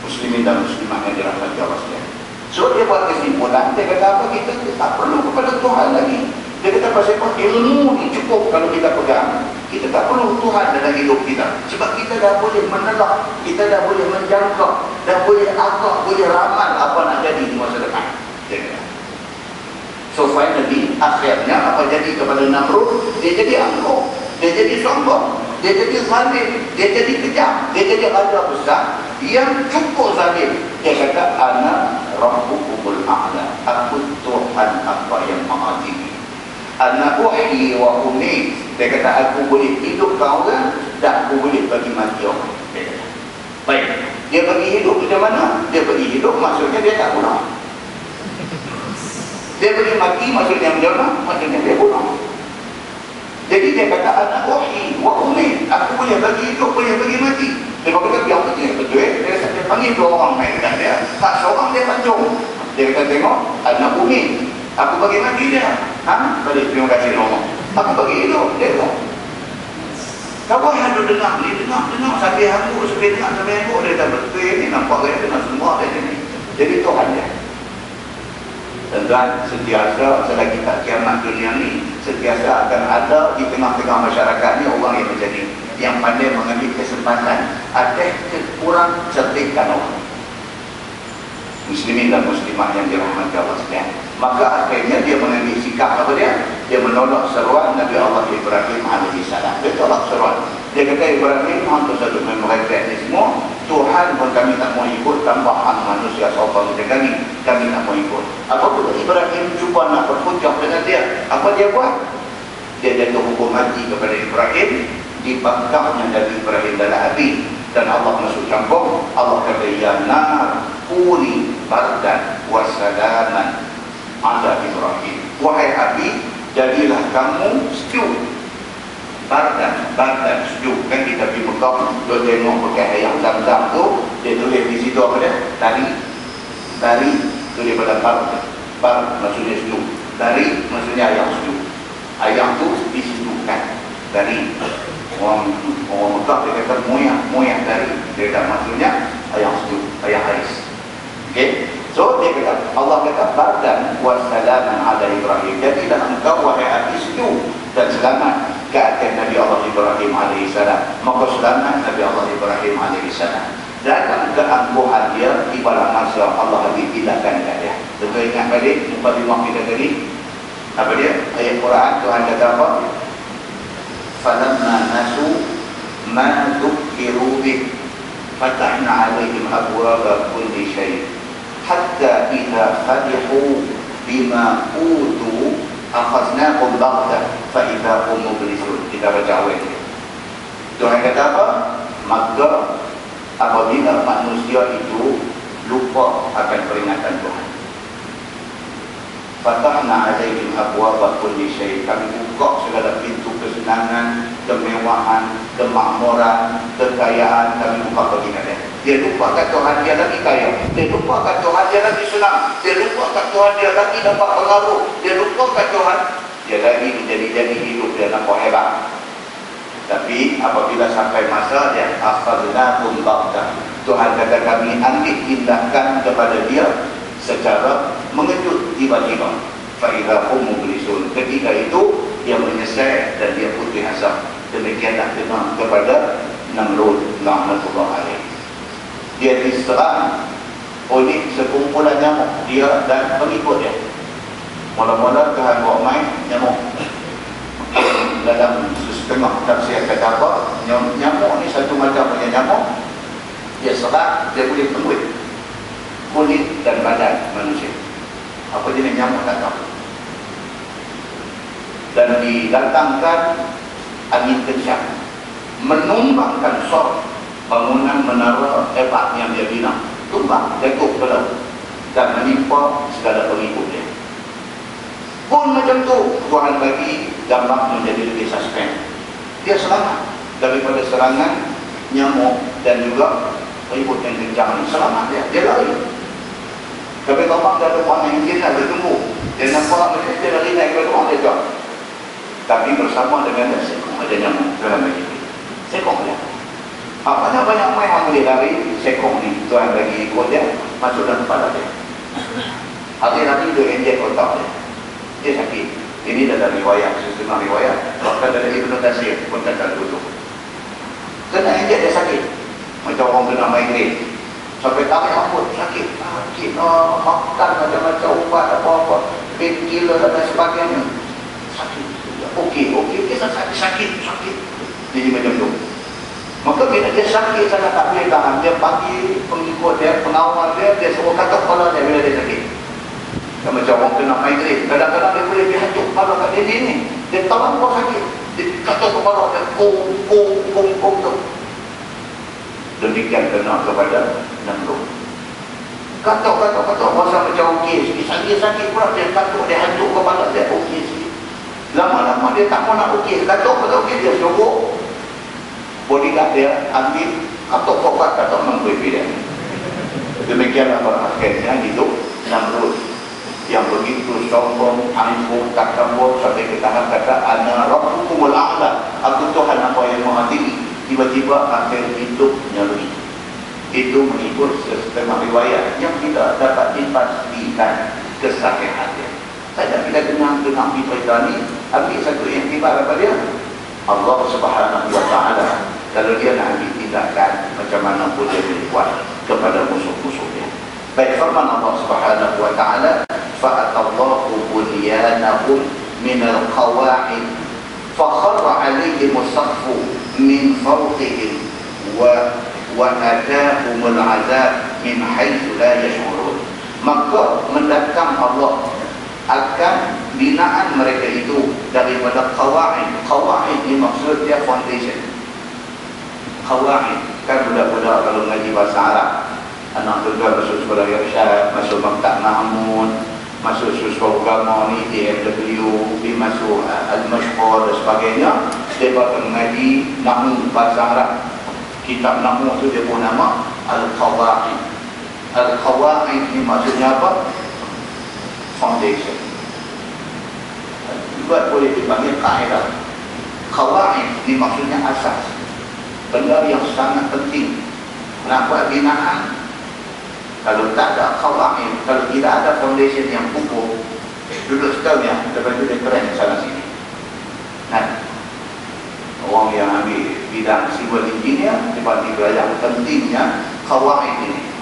Muslimin dan muslimat yang dirahmati Allah sekalian. So dia buat kesimpulan, dia kata apa, kita tak perlu kepada Tuhan lagi. Dia kata pasal ilmu ni cukup kalau kita pegang. Kita tak perlu Tuhan dalam hidup kita. Sebab kita dah boleh menelak, kita dah boleh menjangka, dah boleh agak, boleh ramal apa nak jadi di masa depan. Dia kata. So finally, akhirnya apa jadi kepada Namrud? Dia jadi angkuh, dia jadi sombong, dia jadi zalim, dia jadi kejam, dia jadi raja besar yang cukup zalim. Dia kata, ana rabbukumul a'la, aku Tuhan apa yang maha tinggi. Ana uhyi wa umit. Dia kata aku boleh hidupkan orang dan aku boleh bagi mati orang. Dia kata. Baik, dia bagi hidup macam mana? Dia bagi hidup maksudnya dia tak bunuh. Dia bagi mati maksudnya macam mana? Maksudnya dia bunuh. Jadi dia kata ana uhyi wa umit. Aku boleh bagi hidup, boleh bagi mati. Dia kata yang betul. Dia panggil dua orang main dekat dia. Tak seorang dia pancung. Dia kata tengok, ana umit. Aku bagi mati dia. Balik, terima kasih Allah. Aku bagi hidup dia tak. Kau ada dengar ni, dengar sampai hanguk, sampai hanguk. Dia tak betul ni, nampak dia dengar semua dia ni. Jadi Tuhan dia. Tuan-tuan, sentiasa selagi tak kiamat dunia ni, sentiasa akan ada di tengah-tengah masyarakat ni orang yang macam ni, yang pandai mengambil kesempatan, ada kurang cerdikan orang. Muslimin dan muslimah yang dirahmati Allah sekalian. Maka akhirnya dia mengambil sikap apa dia? Dia menolak seruan Nabi Allah Ibrahim AS. Dia tolak seruan. Dia kata Ibrahim, hantu satu mereka ni semua, Tuhan pun kami tak mau ikut, tambahan manusia sopan macam kami tak mau ikut. Apabila Ibrahim cuba nak berhujah dengan dia, apa dia buat? Dia jatuh hukum mati kepada Ibrahim, dibakarnya Nabi Ibrahim dalam api. Dan Allah masuk campur. Allah kata, ya nar kuni bardan wa salaman ala Ibrahim. Wahai api, jadilah kamu sejuk. Bardan sejuk. Kan kita pergi Mekah, dia tengok pakai ayam Zam-Zam tu, dia tulis di situ apa dia? Dari tu daripada bar maksudnya sejuk. Dari maksudnya ayam sejuk. Ayam tu disejukkan. Dari orang Mekah dia kata moyang dari. Dia kata maksudnya ayam sejuk, ayam haris. Okey. So dia kata, Allah kata bardan wa salaman ala Ibrahim. Jadilah engkau wahai api sejuk dan selamat ke atas Nabi Allah Ibrahim AS. Maka selamat Nabi Allah Ibrahim AS. Dalam keangkuhan dia, ibarat masa Allah lagi tidakkan kat dia. Betul ingat balik mukadimah kita tadi? Apa dia? Ayat Quran Tuhan kata apa? Falamma nasu ma dhukiru bih fatahna alaihim abwaba kulli syai' hatta idza farihu bima utu akhadnahum baghtah fa idza hum mublisun. Kita baca ayat ini. Tuhan kata apa? Maka apabila manusia itu lupa akan peringatan Tuhan, Fatahna alaihim abwaaba kulli syai. Kami buka segala pintu kesenangan, kemewahan, kemakmuran, kekayaan. Kami buka bagi mereka. Dia lupakan Tuhan dia lagi kaya. Dia lupakan Tuhan dia lagi senang. Dia lupakan Tuhan dia lagi dapat pengaruh. Dia lupakan Tuhan dia lagi menjadi hidup dia nampak hebat. Tapi apabila sampai masa dia akhadnahum baghtah, Tuhan kata kami ambil tindakan kepada dia secara mengejut tiba-tiba. Fa idza hum mublisun. Ketika itu dia menyesal dan dia putih asap. Demikianlah kena kepada Namrud laknatullah alaih. Dia diserang oleh sekumpulan nyamuk, dia dan pengikut dia. Mula-mula Tuhan buat main nyamuk. Dalam setengah tafsir kata apa, nyamuk ni satu macam punya nyamuk. Dia serang, dia boleh tembus kulit dan badan manusia. Apa jenis nyamuk tak tahu. Dan didatangkan angin kencang, menumbangkan sor bangunan menara hebat yang dia bina, tumbang, jatuh ke laut dan menimpa segala pengikut dia. Pun macam tu Tuhan bagi gambar menjadi lebih suspend. Dia selamat daripada serangan nyamuk dan juga pengikut yang kencang ni. Selamat dia lari. Tapi gambar dah ada orang yang dia ada tunggu. Dia nampak macam dia lari naik ke orang dia jauh. Tapi bersama dengan dia sekong ada nyamuk Tuhan bagi. Sekong dia. Apanya banyak main yang boleh lari, sekong ni Tuhan bagi ikut dia masuk dalam kepala dia. Hati-hati dia injek otak dia. Dia sakit. Ini dalam riwayat, setengah riwayat. Bahkan dalam Ibnu Tasir pun tak ada betul. Kena injek dia sakit. Macam orang kena migraine. Sampai tarik ampun, sakit. Makan macam-macam ubat apa-apa. Painkiller dan sebagainya. Sakit. Okey, dia sakit. Jadi macam tu. Maka bila dia sakit sangat tak boleh tahan, dia panggil pengikut dia, pengawal dia suruh katuk kepala dia bila dia sakit. Yang macam orang kena migraine, kadang-kadang dia boleh dihancur kepala kat dia ni. Dia tahu kau sakit, dia katuk kepala dia, kum tu. Demikian kena kepada Namrud. Katuk, rasa macam okey sikit, sakit pula dia katuk, dia hancur kepala dia, okey sikit. Lama-lama dia tak mau nak okey, katuk okey dia suruh bodyguard dia ambil katuk kokat, katuk Namrud dia. Demikianlah berakhirnya hidup Namrud yang begitu sombong, angkuh, takabur sampai ke tahap kata ana rabbukumul a'la, aku Tuhan apa yang maha tinggi. Tiba-tiba akhir hidupnya rugi. Itu mengikut setengah riwayat yang tidak dapat dipastikan kesahihannya. Saja bila dengar cerita ni, ambil satu yang tiba daripada dia, Allah Subhanahu wa ta'ala kalau dia nak ambil tindakan macam mana pun dia boleh buat kepada musuh-musuh dia. Baik firman Allah Subhanahu wa ta'ala, fa'atallahu bunyanahum minal qawa'id fakharra 'alaihim as-saqfu min fawqihim wa atahumul 'azab min haitsu la yash'urun. Maka mendatang Allah akan binaan mereka itu daripada qawa'id. Qawa'id ni maksud dia foundation. Qawa'id kan budak-budak kalau ngaji bahasa Arab, anak tuan masuk sekolah Irsyad, masuk Maktab Mahmud, masuk sekolah agama ni DMW, dia masuk Al-Mashhur dan sebagainya, dia akan mengaji nahwu bahasa Arab. Kitab nahwu tu dia pun nama Al-Qawa'id. Al-Qawa'id ni maksudnya apa? Foundation. Juga boleh dipanggil kaedah. Qawa'id ni maksudnya asas, benda yang sangat penting nak buat binaan. Kalau tak ada qawa'id, kalau tidak ada foundation yang kukuh, duduk setahun lepas tu dia keren sana sini. Nah, orang yang ambil bidang civil engineer tiba-tiba yang pentingnya qawa'id ini.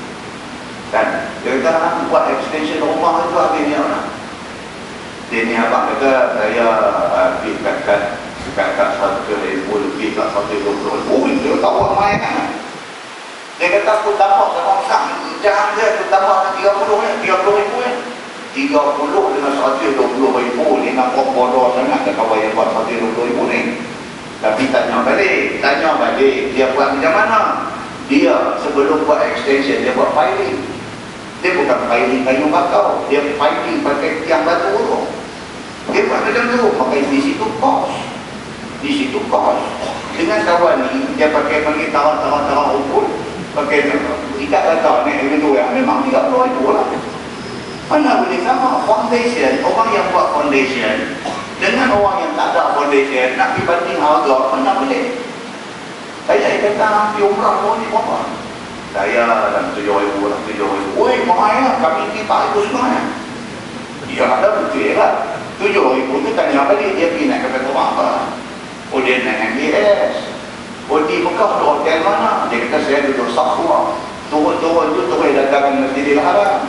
Kan, dia kata nak buat extension rumah itu akhirnya mana? Dia ni abang kata saya pergi kat 1,000 lebih, kat 120,000. Dia tahu main kan. Dia kata aku tambah sama orang jangan dia aku tambah 30 ribu 30 dengan 120,000 ni nampak bodoh sangat tak kawan yang buat 120,000 ni. Tapi tanya balik dia buat macam mana? Dia sebelum buat extension dia buat filing. Dia bukan filing kayu bakau, dia filing pakai tiang batu urung. Dia buat macam tu, maka di situ kos. Di situ kos. Dengan kawan ni, dia pakai tarak ukur, pakai ikat letak ni, itu yang memang 30 ribu lah. Mana boleh sama foundation, orang yang buat foundation dengan orang yang tak ada foundation, nak dibanding harga, mana boleh? Saya kata hampir umrah pun ni berapa? Saya dalam 7,000 lah, 7,000. Oi, mahal lah, kami ni tak ikut semua ya. Ya ada betul lah. 7,000 tu tanya balik, dia pergi naik kapal terbang apa? Oh dia naik MBS. Oh di Mekah tu hotel mana? Dia kata saya duduk Safwa. Turun-turun tu terus datang Masjidil Haram.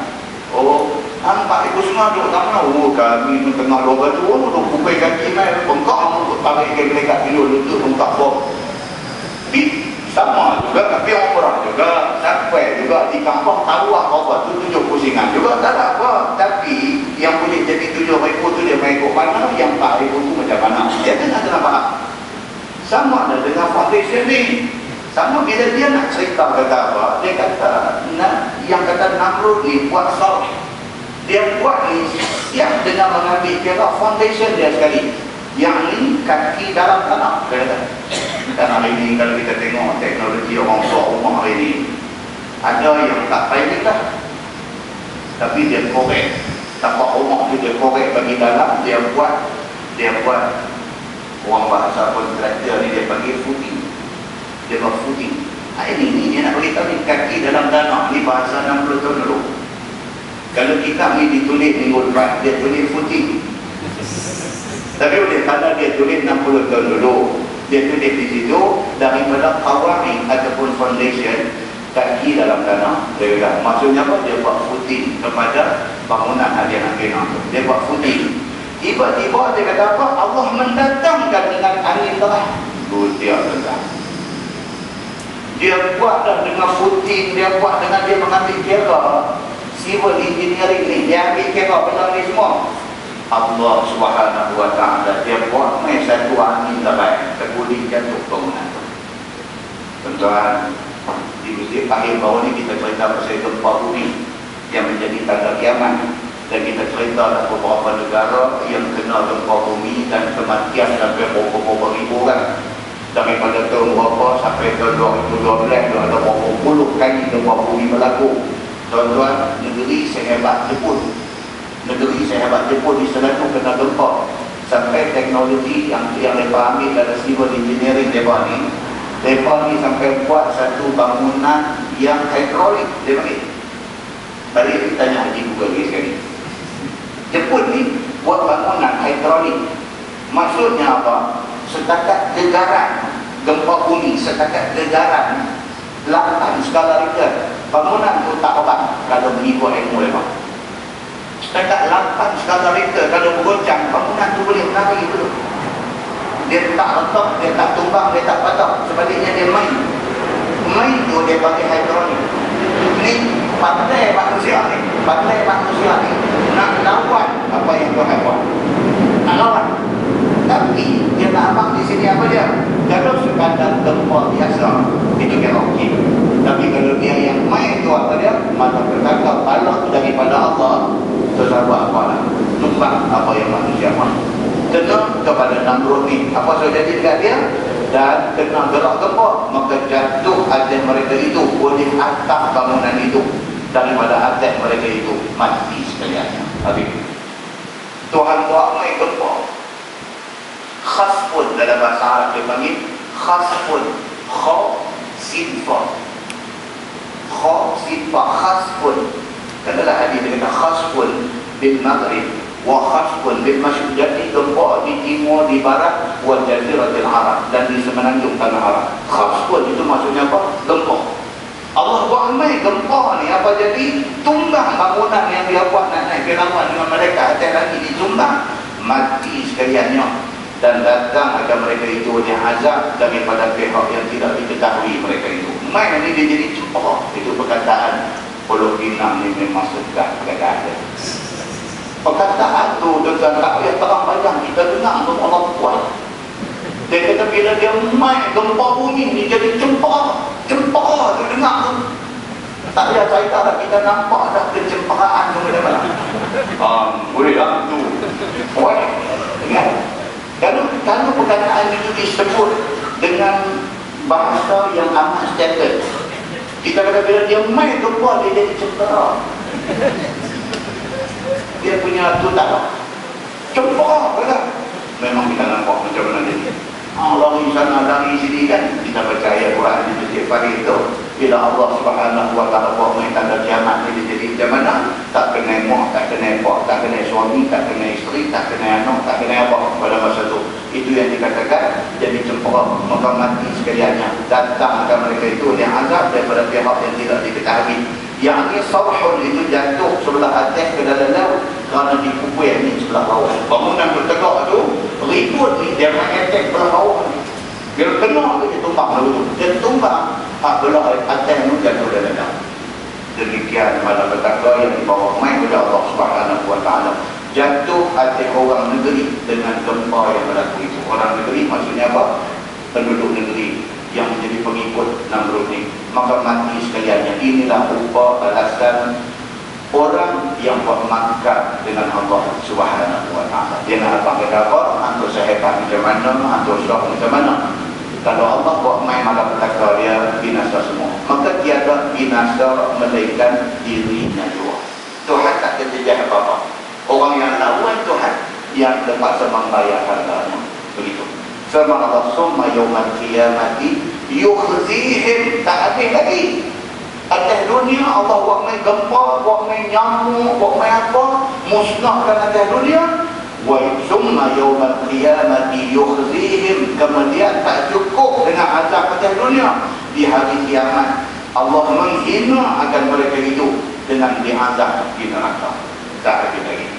Oh, nampak ikut semua duduk tak mana? Oh kami ni tengah dua batu, duduk pukul kaki main bengkak, tarik ke mereka tidur lutut bengkak bom. Sama juga, tapi orang murah juga, sampai juga di kampung tahu apa tu 7 pusingan juga, tak ada apa. Tapi yang boleh jadi 7,000 tu dia main ikut mana, yang 4,000 tu macam mana, dia kena faham. Sama ada dengan foundation ni, sama bila dia nak cerita kata apa, dia kata yang kata Namrud ni buat salt, dia buat ni siap dengan mengambil kira foundation dia sekali, yang ni kaki dalam tanah. Dia kata, dan hari ini kalau kita tengok teknologi orang buat rumah hari ini, ada yang tak pilot lah, tapi dia korek tapak rumah tu, dia korek bagi dalam, dia buat orang bahasa kontraktor ni dia panggil footing, dia buat footing. Ini dia nak beritahu ni kaki dalam tanah ni, bahasa 60 tahun dulu. Kalau kita ni ditulis minggu depan, dia tulis footing. Tapi oleh kerana dia tulis 60 tahun dulu, dia tulis di situ daripada qawaid ataupun foundation, kaki dalam tanah. Maksudnya apa? Dia buat footing kepada bangunan hadiah nakina. Dia buat footing. Tiba-tiba dia kata apa? Allah mendatangkan dengan angin terah. Dia datang. Dia buat dah dengan footing, dia buat dengan dia mengambil kira civil engineering ni, dia ambil kira benda ni semua. Allah Subhanahu wa ta'ala dia buat main satu angin terbaik, terguling jatuh bangunan tu. Tuan-tuan, di Masjid akhir bawah ni kita cerita pasal gempa bumi yang menjadi tanda kiamat, dan kita cerita ada beberapa negara yang kena gempa bumi dan kematian sampai berapa ribu orang. Daripada tahun berapa sampai tahun 2012 ada berapa puluh kali gempa bumi berlaku. Tuan-tuan, negeri sehebat Jepun, negeri sehebat Jepun di sana tu kena gempa, sampai teknologi yang mereka ambil dari civil engineering mereka ni sampai buat satu bangunan yang hidrolik. Dia panggil, tadi kita tanya Haji Google ni sekali, Jepun ni buat bangunan hidrolik. Maksudnya apa? Setakat gegaran gempa bumi, setakat gegaran 8 skala Richter, bangunan tu tak obat kalau mengikut ilmu mereka. Setakat 8 skala Richter kalau bergoncang, bangunan tu boleh menari dulu. Dia tak retak, dia tak tumbang, dia tak patah. Sebaliknya dia main tu dia pakai hidrolik. Ni pandai manusia ni nak lawan apa yang Tuhan buat, nak lawan. Tapi dia nak abang di sini apa dia? Kalau sekadar gempa biasa itu kira okey. Tapi kalau dia yang main tu apa dia? Mata berkata Allah daripada Allah, tersabar apalah, tumbang apa yang manusia mahu. Kena kepada Namrud ni, apa sudah jadi dekat dia, dan kena gerak gempa, maka jatuh atas mereka itu oleh atap bangunan itu, daripada atas mereka itu mati sekalian. Habis Tuhan buat main gempa. Khasfun dalam bahasa Arab dia panggil khasfun, kha sin fa, khasfun. Kadalah hadis dia kata khasfun bil maghrib wa khasfun bil masyriq. Jadi gempa di timur, di barat, wa jaziratul Arab, dan di semenanjung tanah Arab. Khasfun itu maksudnya apa? Gempa. Allah buat main gempa ni, apa jadi? Tumbang bangunan yang dia buat nak naik ke lawan dengan mereka, atas lagi ditumbang, mati sekaliannya. Dan datang akan mereka itu diazab daripada pihak yang tidak diketahui mereka itu. Main ini dia jadi cepat. Itu perkataan Pulau Pinang ni memang sedap perkataan dia. Perkataan tu dengan tak payah terang bayang, kita dengar tu Allah buat. Dia kata bila dia main gempa bumi ni jadi cempa tu dengar tu. Tak payah cerita dah, kita nampak dah kecemparaan ke mana-mana. Boleh lah tu. Boleh. Ingat. Kalau perkataan itu disebut dengan bahasa yang amat standard, kita kata bila dia main gempa, dia jadi cempera. Dia punya tu tak lah. Cempera kan? Memang kita nampak macam mana dia. Allah di sana, dari sini kan kita percaya Quran di Masjid Farid itu, bila Allah Subhanahu wa ta'ala buat main tanda kiamat ni, dia jadi macam mana? Tak kena mak, tak kena pak, tak kena suami, tak kena isteri, tak kena anak, tak kena apa pada masa itu. Itu yang dikatakan jadi cempera, maka mati sekaliannya. Datang akan mereka itu yang azab daripada pihak yang tidak diketahui. Yang ini sarhun itu jatuh sebelah atas ke dalam laut kerana dipukul yang ini sebelah bawah. Bangunan bertegak itu ribut ni, dia mengetek belah bawah ni. Bila kena dia tumbang lalu tu. Dia tumbang, belah atas itu jatuh dalam laut. Demikian malapetaka yang dibawa main kepada Allah Subhanahu wa ta'ala. Jatuh hati orang negeri dengan gempa yang berlaku itu. Orang negeri maksudnya apa? Penduduk negeri yang menjadi pengikut Namrud ni. Maka mati sekaliannya. Inilah rupa balasan orang yang bermakan dengan Allah Subhanahu wa ta'ala. Dia nak panggil apa? Antuk sehebat macam mana, antuk syah macam mana. Kalau Allah buat main malapetaka, dia binasa semua. Maka tiada binasa melainkan dirinya jua. Tuhan tak terjejah apa-apa. Orang yang lawan Tuhan yang terpaksa membayar harganya. Begitu. Firman Allah, summa yawmal qiyamati yukhzihim, tak habis lagi. Atas dunia Allah buat main gempa, buat main nyamuk, buat main apa, musnahkan atas dunia. Wa summa yawmal qiyamati yukhzihim, kemudian tak cukup dengan azab atas dunia. Di hari kiamat Allah menghina akan mereka itu dengan diazab di neraka. Tak habis lagi.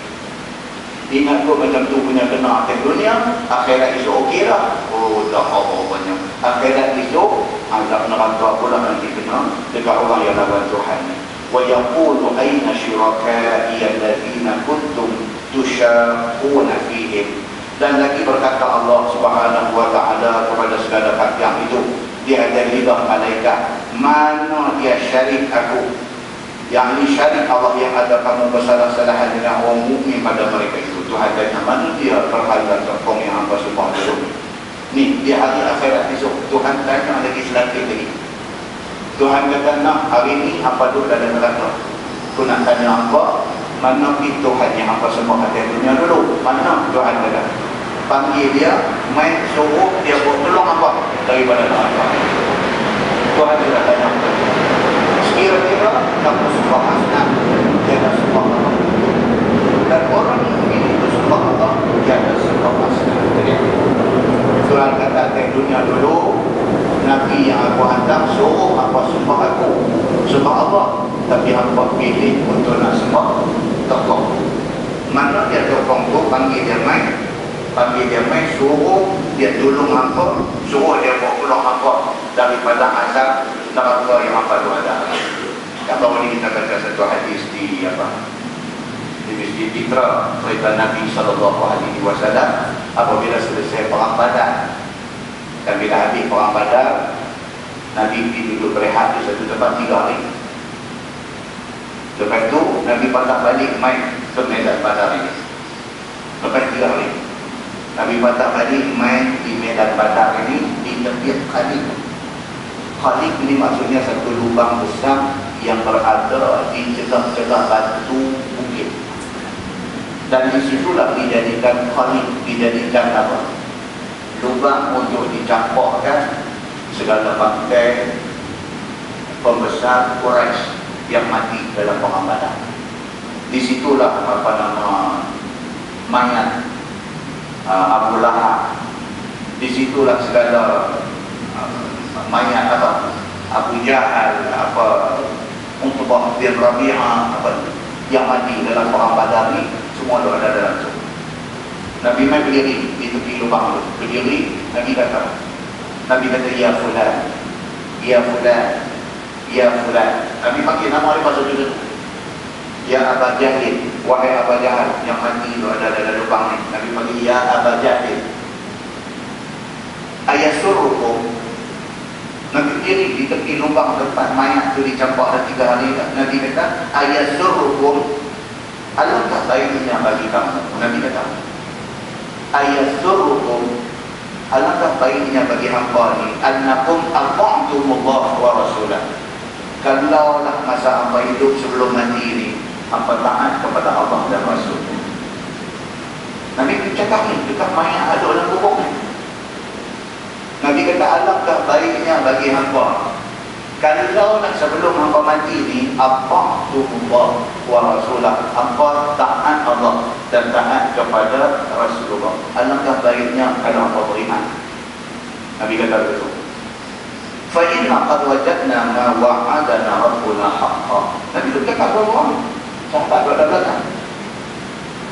Ingat kau macam tu punya kena atas dunia, akhirat esok okey lah. Oh, dah apa-apanya. Akhirat esok, azab neraka pula nanti kena dekat orang yang lawan Tuhan ni. Wa yaqulu aina syuraka'i alladhina kuntum tusyaquna fihim. Dan lagi berkata Allah Subhanahu wa ta'ala kepada segala yang itu, dia ada lidah malaikat, mana dia syarik aku? Yang ini syarik Allah yang ada kamu bersalah-salahan dengan orang mukmin pada mereka itu. Tuhan tanya, mana dia berhala tepung yang hamba sembah dulu ni? Di hari akhirat esok Tuhan tanya lagi selagi lagi. Tuhan kata, nak hari ini hamba duduk dalam neraka. Aku nak tanya hamba, mana pergi Tuhan yang hamba sembah atas dunia dulu? Mana Tuhan kata? Panggil dia, main suruh dia buat tolong apa daripada neraka. Tuhan tidak tanya. Kira-kira kamu sembah asnam, jangan sembah Allah. Dan orang mukmin itu sembah Allah, jangan sembah asnam. Jadi Tuhan kata di dunia dulu, Nabi yang aku hantar suruh apa sembah aku, sembah Allah. Tapi hamba pilih untuk nak sembah tokoh. Mana dia tokoh tu, panggil dia main, suruh dia tolong hamba, suruh dia buat pulang hamba daripada azab neraka yang hamba tu ada. Kalau ini kita baca satu hadis di Masjid Fitra, cerita Nabi SAW apabila selesai perang Badar, dan bila habis perang Badar, Nabi pergi duduk berehat di satu tempat 3 hari. Lepas tu Nabi patah balik main ke medan Badar ini. Lepas 3 hari Nabi patah balik main di medan Badar ini di tepi Khalid. Khalid ini maksudnya satu lubang besar yang berada di celah-celah batu bukit. Dan di situlah dijadikan Khalid, dijadikan apa? Lubang untuk dicampurkan segala bangkai pembesar Quraisy yang mati dalam perang Badar. Di situlah mayat Abu Lahab. Di situlah segala mayat Abu Jahal, Utbah bin Rabi'ah yang mati dalam perang Badar ni, semua ada dalam tu. Nabi mai berdiri di tepi lubang tu, berdiri. Nabi kata, ya fulan, ya fulan, ya fulan. Nabi panggil nama dia pasal tu. Ya Aba Jahil, wahai Aba Jahal yang mati tu ada dalam lubang ni. Nabi panggil, ya Aba Jahil, ayasurrukum. Nabi berdiri di tepi lubang tempat mayat tu dicampak dah 3 hari. Nabi kata, ayasurrukum, alangkah baiknya bagi kamu. Nabi kata, ayasurrukum, alangkah baiknya bagi hamba ni, annakum ata'tumullah wa rasulah. Kalaulah masa hamba hidup sebelum mati ni, hamba taat kepada Allah dan Rasul. Nabi cakap ni dekat mayat ada dalam kubur ni. Nabi kata, alangkah baiknya bagi hamba kalau nak sebelum hamba mati ni, ata'tumullah wa rasulah, hamba taat Allah dan taat kepada Rasulullah. Alangkah baiknya kalau hamba beriman. Nabi kata begitu. Fa inna qad wajadna ma wa'adana rabbuna haqqan. Nabi kata orang sahabat berada belakang.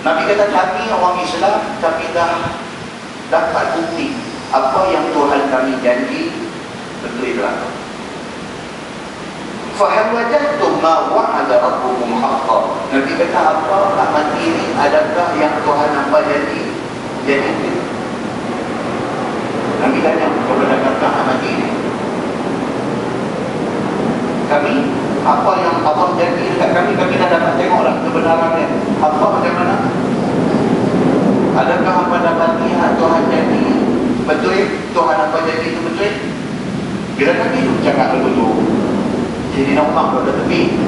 Nabi kata, kami orang Islam, kami dah dapat bukti apa yang Tuhan kami janji betul berlaku. Fahal wajadtum ma wa'ada rabbukum haqqan. Nabi kata, apa nak mati ini, adakah yang Tuhan nampak janji? Jadi Nabi tanya kepada kakak nak mati ini, kami apa yang Allah janji dekat kami dah dapat tengoklah kebenarannya. Apa macam mana? Adakah apa dapat lihat Tuhan janji betul? Tuhan apa janji itu betul? Bila Nabi itu cakap begitu, Sayyidina Umar berada tepi.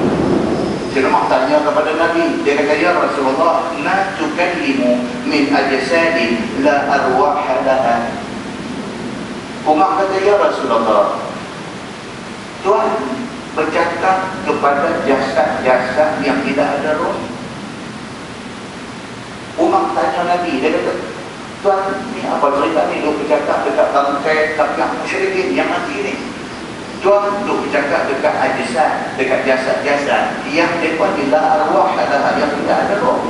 Sayyidina Umar tanya kepada Nabi, dia kata, ya Rasulullah, la tukallimu min ajsadin la arwaha laha. Umar kata, ya Rasulullah, Tuhan bercakap kepada jasad-jasad yang tidak ada roh. Umar tanya Nabi, dia kata, Tuhan, ni apa cerita ni? Duk bercakap dekat bangkai yang musyrikin yang mati ni. Tuhan duk bercakap dekat ajsad, dekat jasad-jasad yang mereka tidak arwah adalah yang tidak ada roh.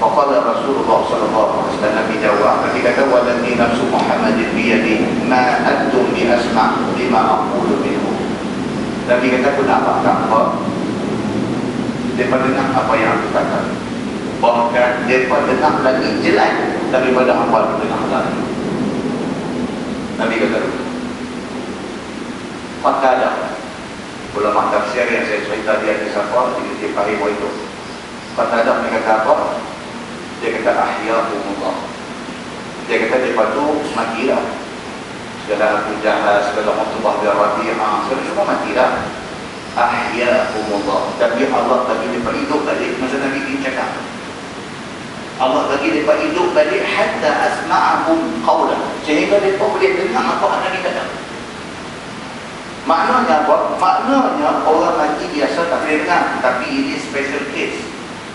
Faqala Rasulullah sallallahu alaihi wasallam, Nabi jawab, Nabi kata, waladhi nafsu Muhammadin biyadi ma antum bi asma' lima aqulu minhu. Nabi kata, aku nak apa? Mereka dengar apa yang aku katakan. Bahkan mereka dengar lagi jelas daripada apa yang dengar lagi. Nabi kata, maka ada ulama tafsir yang saya cerita dia di Safar, di Pahimah itu. Kata ada mereka kata apa? Dia kata, ahyahumullah. Dia kata, mereka tu matilah. Segala Abu Jahal, segala Utbah bin Rabi'ah, segala semua matilah. Ahyahumullah. Tapi Allah bagi mereka hidup balik. Masa Nabi ini cakap, Allah bagi mereka hidup balik hatta asma'ahum qawla, sehingga mereka boleh dengar apa yang Nabi kata. Maknanya apa? Maknanya orang mati biasa tak boleh dengar, tapi ini special case.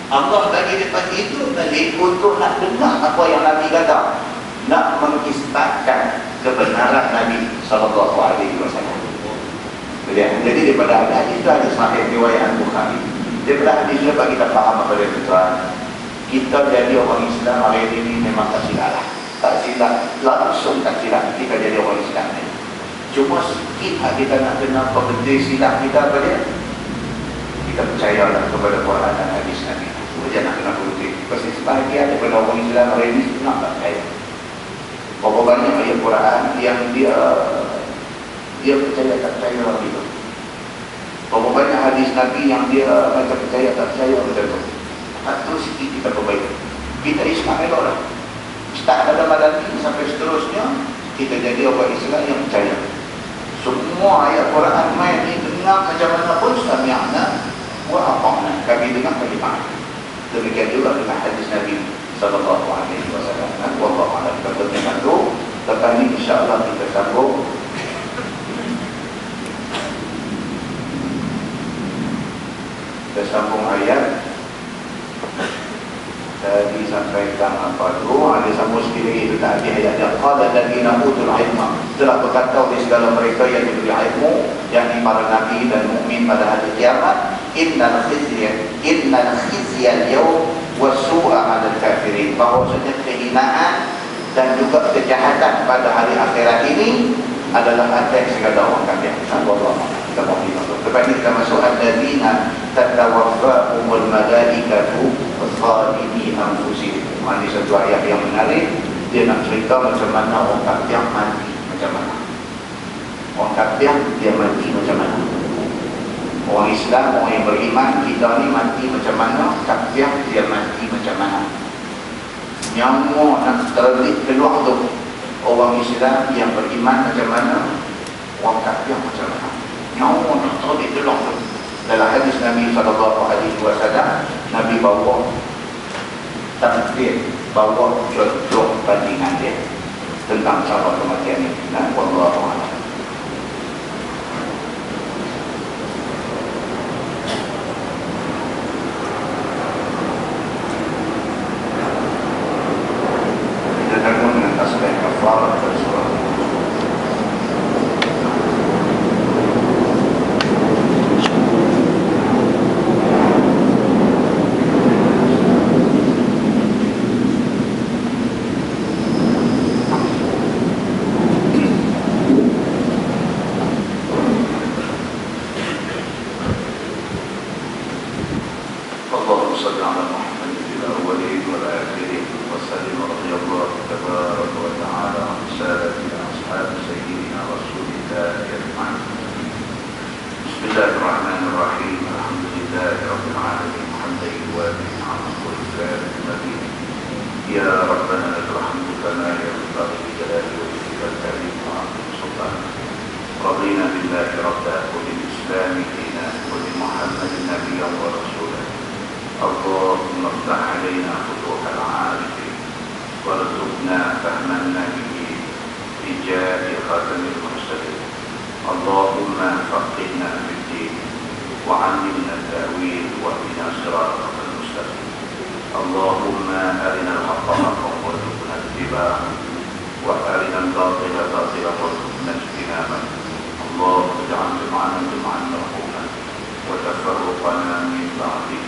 Allah bagi mereka hidup balik untuk nak dengar apa yang Nabi kata, nak mengisbatkan kebenaran Nabi sallallahu alaihi wasallam. Jadi daripada hadis itu ada sahih riwayat Bukhari. Daripada hadis itu bagi kita faham apa dia tuan. Kita jadi orang Islam hari ini memang tak silap lah. Tak silap, langsung tak silap kita jadi orang Islam ni. Cuma sikit kita nak kenal benda silap kita apa dia? Kita percayalah kepada Quran dan hadis Nabi. Jangan nak kenal benda. Pasti sebahagian daripada orang Islam hari ini nak tak percaya. Berapa banyak ayat Quran yang dia percaya tak percaya gitu. Berapa banyak hadis Nabi yang dia macam percaya tak percaya macam tu. Terus sikit kita perbaiki. Kita Islam elok lah. Start pada malam ini sampai seterusnya kita jadi orang Islam yang percaya. Semua ayat Quran main ni dengar macam mana pun sami'na wa ata'na. Kami dengar kami faham. Demikian juga dengan hadis Nabi sallallahu alaihi wasallam. Wallahu a'lam. Kita dengar tu. Lepas ni insya-Allah kita sambung. Kita sambung ayat tadi sampaikan apa tu, ada sambung sikit lagi itu tadi ayatnya, qala alladziina utul ilma, telah berkata oleh segala mereka yang diberi ilmu, yakni para nabi dan mukmin pada hari kiamat, innal khizya al-yawm wa su'a 'alal kafirin, bahwasanya kehinaan dan juga kejahatan pada hari akhirat ini adalah atas segala orang kafir. Insyaallah kita mau masuk. Lepas ini kita masuk alladzina tatawaffahumul malaikatu khalidi anfusihim. Ini satu ayat yang menarik. Dia nak cerita macam mana orang kafir mati, macam mana. Orang kafir dia mati macam mana? Orang Islam, orang yang beriman, kita ni mati macam mana? Kafir dia mati macam mana? Nyawa nak terbit keluar tu. Orang Islam yang beriman macam mana? Orang kafir macam mana? Nyawa nak terbit keluar tu. Dalam hadis Nabi SAW, Nabi bawa takdir, bawa contoh bandingan dia tentang cara kematian ini. Nah, wallahu a'lam. Kita takut dengan tasbih kafarah dan surah. اللهم اجعل جمعنا جمعا مرحوما وتفرقنا من بعده